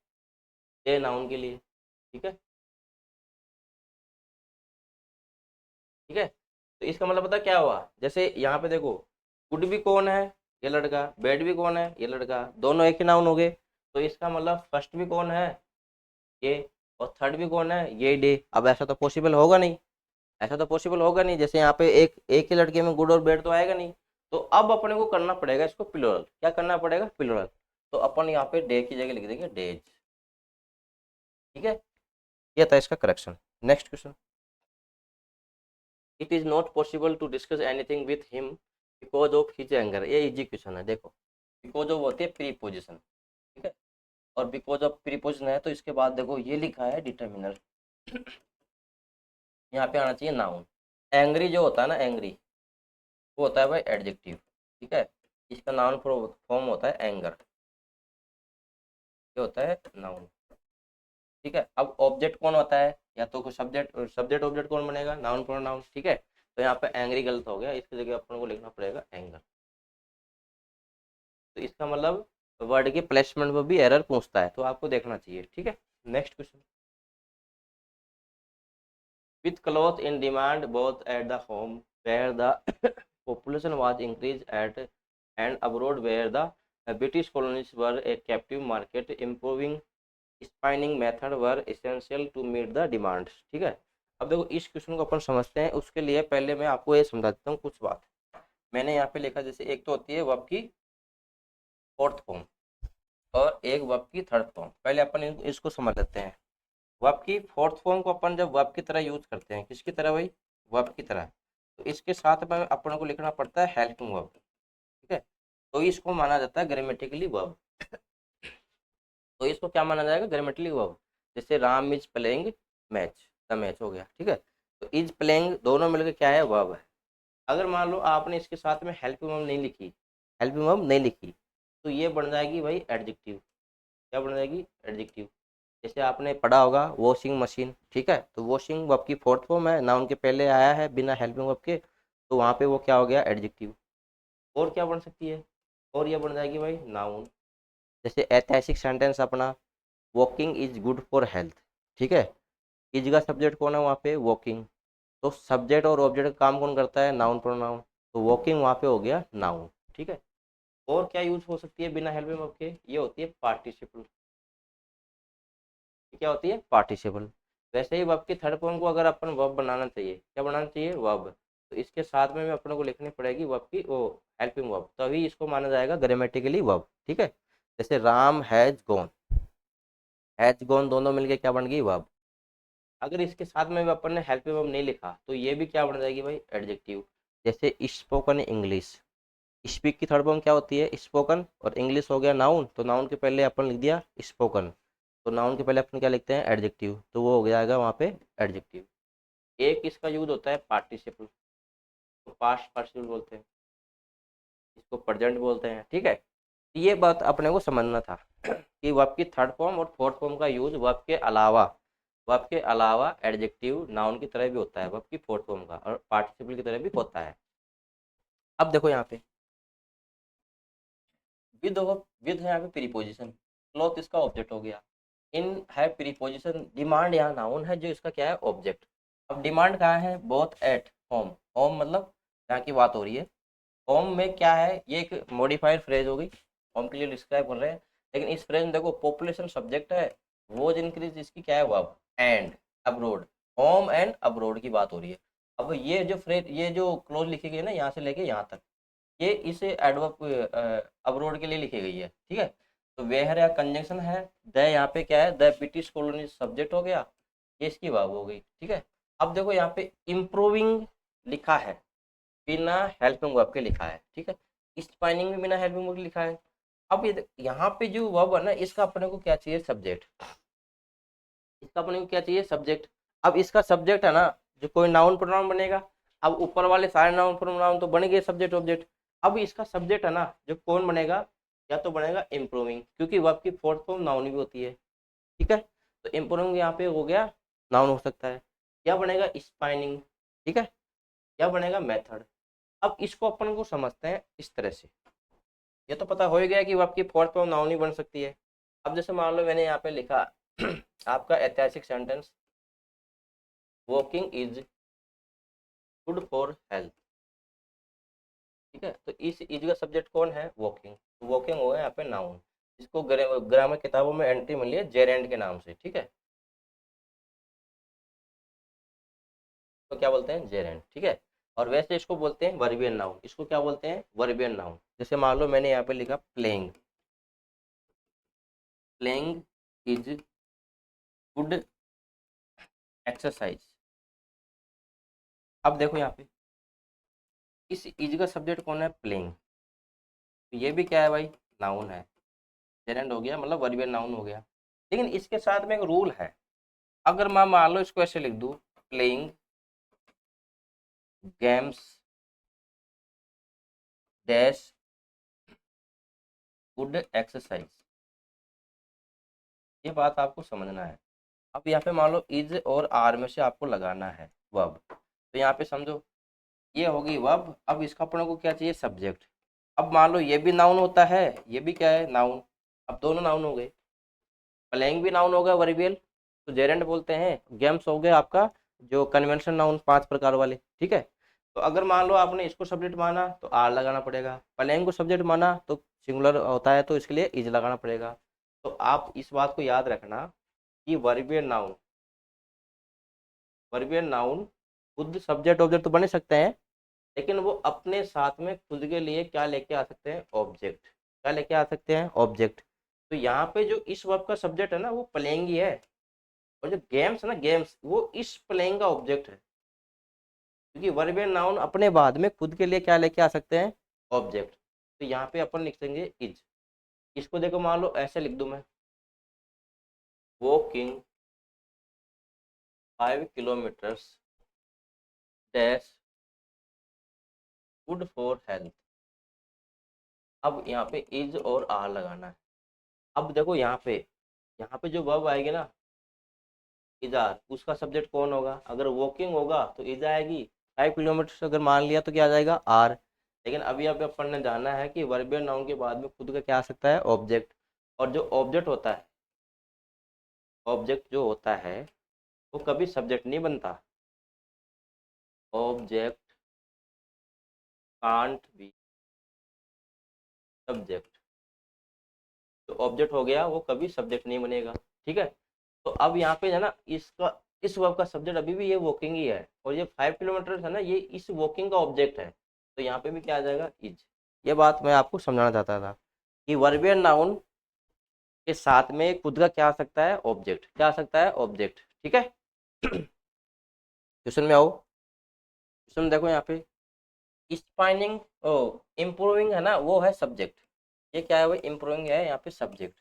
डे नाउन के लिए, ठीक है, ठीक है। तो इसका मतलब पता क्या हुआ, जैसे यहाँ पे देखो, गुड भी कौन है, ये लड़का, बैड भी कौन है, ये लड़का, दोनों एक ही नाउन हो गए। तो इसका मतलब फर्स्ट भी कौन है, ये, और थर्ड भी कौन है, ये डे। अब ऐसा तो पॉसिबल होगा नहीं, ऐसा तो पॉसिबल होगा नहीं, जैसे यहाँ पे एक एक ही लड़के में गुड और बैड तो आएगा नहीं। तो अब अपने को करना पड़ेगा इसको प्लूरल, क्या करना पड़ेगा, प्लूरल। तो अपन यहाँ पे डे की जगह लिख देंगे डेज, ठीक है। ये था इसका correction. Next question, it is not possible to discuss anything with him because of his anger. ये इजी क्वेश्चन है, देखो, बिकॉज ऑफ होती है प्रीपोजिशन, ठीक है, और बिकॉज ऑफ प्रीपोजिशन है, तो इसके बाद देखो ये लिखा है डिटर्मिनर, यहाँ पे आना चाहिए नाउन। एंग्री जो होता है ना, एंग्री, वो होता है भाई एडजेक्टिव, ठीक है। इसका नाउन फॉर्म होता है एंगर, ये होता है नाउन, ठीक है। अब ऑब्जेक्ट कौन होता है, या तो कोई सब्जेक्ट, सब्जेक्ट ऑब्जेक्ट कौन बनेगा, नाउन प्रोनाउन, ठीक है। तो यहाँ पे एंग्री गलत हो गया, इसकी जगह अपन को लिखना पड़ेगा एंगर। तो इसका मतलब वर्ड के प्लेसमेंट में भी एरर पूछता है, तो आपको देखना चाहिए, ठीक है। Next question, with clothes in demand both at the home where the population was increased at and abroad where the British colonies were a captive market, improving spinning method were essential to meet the demands, ठीक है। अब देखो इस question को अपन समझते हैं, उसके लिए पहले मैं आपको ये समझा देता हूँ कुछ बात। मैंने यहाँ पे लिखा, जैसे एक तो होती है वर्ब की फोर्थ फॉर्म और एक वर्ब की थर्ड फॉर्म। पहले अपन इसको समझ लेते हैं। वर्ब की फोर्थ फॉर्म को अपन जब वर्ब की तरह यूज करते हैं, किसकी तरह भाई, वर्ब की तरह, तो इसके साथ में अपन को लिखना पड़ता है हेल्पिंग वर्ब, ठीक है। तो इसको माना जाता है ग्रामेटिकली वर्ब। तो इसको क्या माना जाएगा, ग्रामेटिकली वर्ब। जैसे Ram is playing match, the match हो गया, ठीक है। तो इज प्लेइंग दोनों मिलकर क्या है, वर्ब है। अगर मान लो आपने इसके साथ में हेल्पिंग वर्ब नहीं लिखी, हेल्पिंग वर्ब नहीं लिखी, तो ये बन जाएगी भाई एडजेक्टिव। क्या बन जाएगी, एडजेक्टिव। जैसे आपने पढ़ा होगा वॉशिंग मशीन, ठीक है। तो वॉशिंग वर्ब की फोर्थ फॉर्म है, नाउन के पहले आया है बिना हेल्पिंग वर्ब के, तो वहाँ पे वो क्या हो गया, एडजेक्टिव। और क्या बन सकती है, और ये बन जाएगी भाई नाउन। जैसे ऐतिहासिक सेंटेंस अपना, walking is good for health, ठीक है। इज का सब्जेक्ट कौन है वहाँ पे, वॉकिंग। तो सब्जेक्ट और ऑब्जेक्ट का काम कौन करता है, नाउन प्रोनाउन। तो वॉकिंग वहाँ पे हो गया नाउन, ठीक है। और क्या यूज हो सकती है बिना हेल्पिंग वर्ब के, ये होती है पार्टिसिपल। क्या होती है, पार्टिसिपल। वैसे ही वर्ब की थर्ड फॉर्म को अगर अपन वर्ब बनाना चाहिए, क्या बनाना चाहिए, वर्ब, तो इसके साथ में भी अपन को लिखनी पड़ेगी वर्ब की वो हेल्पिंग वर्ब, तभी इसको माना जाएगा ग्रामेटिकली वर्ब, ठीक है। जैसे राम हैज गॉन दोनों मिलके क्या बन गई, वर्ब। अगर इसके साथ में भी अपन ने हेल्पिंग वर्ब नहीं लिखा, तो ये भी क्या बन जाएगी भाई, एडजेक्टिव। जैसे स्पोकन इंग्लिश, स्पीक की थर्ड फॉर्म क्या होती है, स्पोकन, और इंग्लिश हो गया नाउन, तो नाउन के पहले अपन लिख दिया स्पोकन, तो नाउन के पहले अपन क्या लिखते हैं, एडजेक्टिव, तो वो हो जाएगा वहाँ पे एडजेक्टिव। एक इसका यूज होता है पार्टिसिपल, तो पास्ट पार्टिसिपल बोलते हैं, इसको प्रेजेंट बोलते हैं, ठीक है। ये बात अपने को समझना था कि वर्ब की थर्ड फॉर्म और फोर्थ फॉर्म का यूज वर्ब के अलावा एडजेक्टिव नाउन की तरह भी होता है, वर्ब की फोर्थ फॉर्म का, और पार्टिसिपल की तरह भी होता है। अब देखो यहाँ पे विद विद है यहाँ पे प्रीपोजिशन, क्लॉथ इसका ऑब्जेक्ट हो गया, इन है प्रीपोजिशन, डिमांड यहाँ नाउन है जो इसका क्या है, ऑब्जेक्ट। अब डिमांड कहाँ है, बोथ एट होम, होम मतलब यहाँ की बात हो रही है। होम में क्या है, ये एक मॉडिफाइड फ्रेज हो गई, होम के लिए डिस्क्राइब कर रहे हैं। लेकिन इस फ्रेज में देखो पॉपुलेशन सब्जेक्ट है, वो इंक्रीज इसकी क्या है, verb, and abroad, home and abroad की बात हो रही है। अब ये जो फ्रेज, ये जो क्लोज लिखी गई है ना, यहाँ से लेके यहाँ तक, ये इस एडवर्ब अब्रोड के लिए लिखी गई है, ठीक है। तो वेयर या कंजंक्शन है, द यहाँ पे क्या है, द ब्रिटिश कॉलोनी सब्जेक्ट हो गया, ये इसकी वर्ब हो गई, ठीक है। अब देखो यहाँ पे इम्प्रूविंग लिखा है, बिना हेल्पिंग वर्ब के लिखा है, ठीक है। स्पाइनिंग भी बिना हेल्पिंग वर्ब के लिखा है। अब ये यहाँ पे जो वर्ब है ना, इसका अपने को क्या चाहिए, सब्जेक्ट, इसका अपने को क्या चाहिए, सब्जेक्ट। अब इसका सब्जेक्ट है ना, जो कोई नाउन प्रोनाउन बनेगा। अब ऊपर वाले सारे नाउन प्रोनाउन तो बन गए सब्जेक्ट ऑब्जेक्ट। अब इसका सब्जेक्ट है ना, जो कौन बनेगा, या तो बनेगा इम्प्रूविंग, क्योंकि वर्ब की फोर्थ फॉर्म नाउन भी होती है, ठीक है। तो इम्प्रूविंग यहाँ पे हो गया नाउन हो सकता है, क्या बनेगा, स्पाइनिंग, ठीक है, क्या बनेगा, मेथड। अब इसको अपन को समझते हैं इस तरह से, ये तो पता हो ही गया कि वर्ब की फोर्थ फॉर्म नाउन ही बन सकती है। अब जैसे मान लो मैंने यहाँ पे लिखा आपका ऐतिहासिक sentence, walking is good for health, ठीक है। तो इस इज का सब्जेक्ट कौन है, वॉकिंग, तो वॉकिंग हो गया यहाँ पे नाउन। इसको ग्रामर किताबों में एंट्री मिली है जेरेंड के नाम से, ठीक है। तो क्या बोलते हैं, जेरेंड, ठीक है। और वैसे इसको बोलते हैं वर्बियन नाउन, इसको क्या बोलते हैं, वर्बियन नाउन। जैसे मान लो मैंने यहाँ पे लिखा playing, playing is good exercise. अब देखो यहाँ पे इस इज का सब्जेक्ट कौन है, प्लेइंग, तो ये भी क्या है भाई, नाउन है, जेरेंड हो गया, मतलब वर्बियन नाउन हो गया। लेकिन इसके साथ में एक रूल है, अगर मैं मान लो इसको ऐसे लिख दूं, playing games dash good exercise. ये बात आपको समझना है। अब यहाँ पे मान लो इज और आर में से आपको लगाना है वर्ब, तो यहाँ पे समझो ये होगी वर्ब। अब इसका अपने को क्या चाहिए, सब्जेक्ट। अब मान लो ये भी नाउन होता है, ये भी क्या है, नाउन। अब दोनों नाउन हो गए। प्लेइंग भी नाउन होगा वर्बियल, तो जेरेंट बोलते हैं। गेम्स हो गए आपका जो कन्वेंशन नाउन 5 प्रकार वाले, ठीक है। तो अगर मान लो आपने इसको सब्जेक्ट माना तो आर लगाना पड़ेगा, प्लेइंग को सब्जेक्ट माना तो सिंगुलर होता है तो इसके लिए इज लगाना पड़ेगा। तो आप इस बात को याद रखना कि वर्बियल नाउन खुद सब्जेक्ट ऑब्जेक्ट तो बने सकते हैं, लेकिन वो अपने साथ में खुद के लिए क्या लेके आ सकते हैं, ऑब्जेक्ट। क्या लेके आ सकते हैं, ऑब्जेक्ट। तो यहाँ पे जो इस वर्ब का सब्जेक्ट है ना वो प्लेइंग ही है, और जो गेम्स है ना, गेम्स वो इस प्लेइंग का ऑब्जेक्ट है। क्योंकि वर्बियल नाउन अपने बाद में खुद के लिए क्या लेके आ सकते हैं, ऑब्जेक्ट। तो यहाँ पे अपन लिख देंगे इज। इसको देखो मान लो ऐसे लिख दूं मैं, walking 5 kilometres dash good for health. अब यहाँ पे इज और आर लगाना है। अब देखो यहाँ पे जो वर्ब आएगी ना, इज आर, उसका सब्जेक्ट कौन होगा। अगर वॉकिंग होगा तो इज आएगी, 5 किलोमीटर अगर मान लिया तो क्या आ जाएगा, आर। लेकिन अभी यहाँ पे अपन ने जाना है कि वर्बियल नाउन के बाद में खुद का क्या आ सकता है, ऑब्जेक्ट। और जो ऑब्जेक्ट होता है, ऑब्जेक्ट जो होता है वो कभी सब्जेक्ट नहीं बनता। Object can't be subject. तो ऑब्जेक्ट हो गया वो कभी सब्जेक्ट नहीं बनेगा, ठीक है। तो अब यहाँ पे है ना, इस वर्ब का सब्जेक्ट अभी भी ये वॉकिंग ही है, और ये 5 किलोमीटर है ना, ये इस वॉकिंग का ऑब्जेक्ट है। तो यहाँ पे भी क्या आ जाएगा, इज। ये बात मैं आपको समझाना चाहता था कि वर्बियल नाउन के साथ में खुद का क्या आ सकता है, ऑब्जेक्ट। क्या आ सकता है, ऑब्जेक्ट, ठीक है। क्वेश्चन में आओ। क्वेश्चन में देखो यहाँ पे स्पाइनिंग ओ इम्प्रूविंग है ना, वो है सब्जेक्ट। ये क्या है, वो इम्प्रूविंग है यहाँ पे सब्जेक्ट।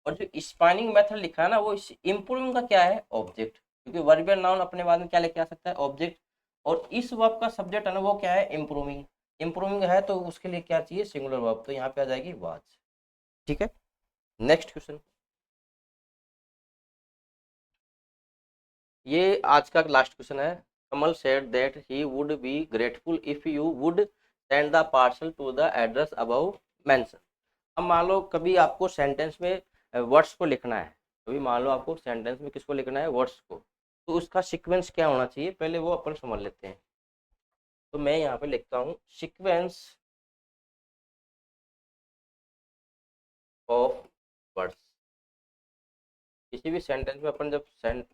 और जो स्पाइनिंग मेथड लिखा है ना, वो इस इम्प्रूविंग का क्या है, ऑब्जेक्ट। क्योंकि वर्बियल नाउन अपने बाद में क्या लेके आ सकता है, ऑब्जेक्ट। और इस वर्ब का सब्जेक्ट है ना, वो क्या है, इम्प्रूविंग। इम्प्रूविंग है तो उसके लिए क्या चाहिए, सिंगुलर वर्ब, तो यहाँ पे आ जाएगी वाज, ठीक है। नेक्स्ट क्वेश्चन, ये आज का लास्ट क्वेश्चन है। Kamal said that he would be grateful if you would send the parcel to the address above mention. अब मान लो कभी आपको सेंटेंस में वर्ड्स को लिखना है, कभी मान लो आपको सेंटेंस में किसको लिखना है, वर्ड्स को, तो उसका सीक्वेंस क्या होना चाहिए, पहले वो अपन समझ लेते हैं। तो मैं यहाँ पे लिखता हूँ सीक्वेंस ऑफ वर्ड्स। किसी भी सेंटेंस में अपन जब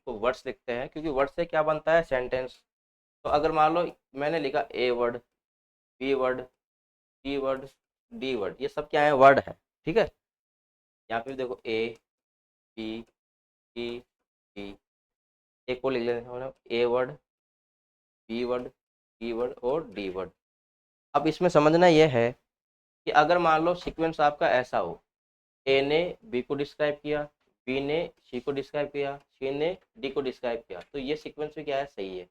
वर्ड्स लिखते हैं, क्योंकि वर्ड से क्या बनता है, सेंटेंस। तो अगर मान लो मैंने लिखा A word, B word, C word, D word, ये सब क्या है, वर्ड है, ठीक है। यहाँ पे देखो ए बी सी डी, एक को लिख लेते हैं A word, B word, C word और डी वर्ड। अब इसमें समझना यह है कि अगर मान लो सीक्वेंस आपका ऐसा हो, ए ने बी को डिस्क्राइब किया, बी ने सी को डिस्क्राइब किया, सी ने डी को डिस्क्राइब किया, तो ये सीक्वेंस भी क्या है, सही है।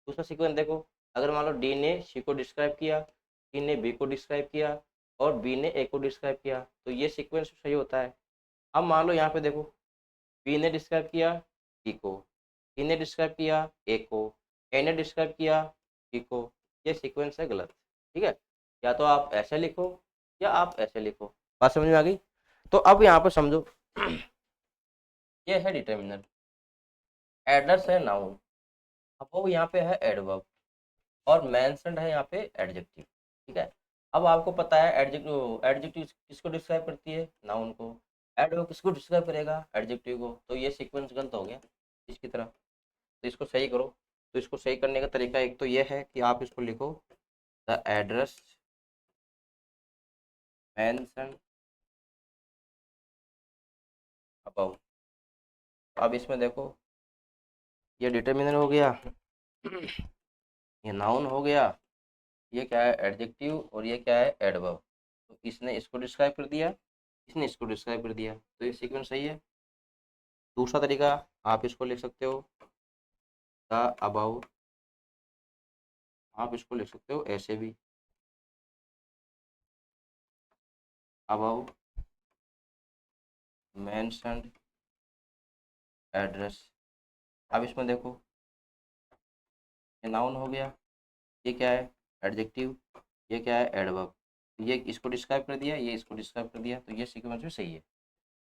दूसरा सीक्वेंस देखो, अगर मान लो डी ने सी को डिस्क्राइब किया, सी ने बी को डिस्क्राइब किया और बी ने ए को डिस्क्राइब किया, तो ये सीक्वेंस सही होता है। अब मान लो यहाँ पे देखो, बी ने डिस्क्राइब किया सी को, सी ने डिस्क्राइब किया ए को, ए ने डिस्क्राइब किया सी को, ये सीक्वेंस है गलत, ठीक है। या तो आप ऐसे लिखो या आप ऐसे लिखो। बात समझ में आ गई। तो अब यहाँ पे समझो ये है डिटर्मिनर, एड्रेस है नाउन, अब वो यहाँ पे है एडवर्ब, और मेंशन्ड है यहाँ पे एडजेक्टिव, ठीक है। अब आपको पता है एडजेक्टिव, एडजेक्टिव किसको डिस्क्राइब करती है, नाउन को। एडवर्ब किसको डिस्क्राइब करेगा, एडजेक्टिव को। तो ये सीक्वेंस गलत हो गया इसकी तरह। तो इसको सही करो। तो इसको सही करने का तरीका एक तो ये है कि आप इसको लिखो द एड्रेस मेंशन अबव। अब इसमें देखो ये डिटर्मिनर हो गया, ये नाउन हो गया, ये क्या है, एडजेक्टिव, और ये क्या है, एडवर्ब। तो इसने इसको डिस्क्राइब कर दिया, इसने इसको डिस्क्राइब कर दिया, तो ये सीक्वेंस सही है। दूसरा तरीका आप इसको लिख सकते हो द अबाउ आप इसको लिख सकते हो ऐसे भी, अबाउट मेंशन्ड एड्रेस। अब इसमें देखो, ये नाउन हो गया, ये क्या है एडजेक्टिव, ये क्या है एडवर्ब। ये इसको डिस्क्राइब कर दिया, ये इसको डिस्क्राइब कर दिया, तो ये सीक्वेंस में सही है।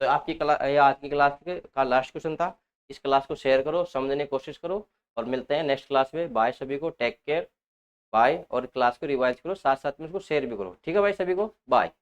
तो आपकी क्लास, ये आज की क्लास का लास्ट क्वेश्चन था। इस क्लास को शेयर करो, समझने की कोशिश करो, और मिलते हैं नेक्स्ट क्लास में। बाय सभी को, टेक केयर, बाय। और क्लास को रिवाइज करो, साथ साथ में उसको शेयर भी करो। ठीक है भाई, सभी को बाय।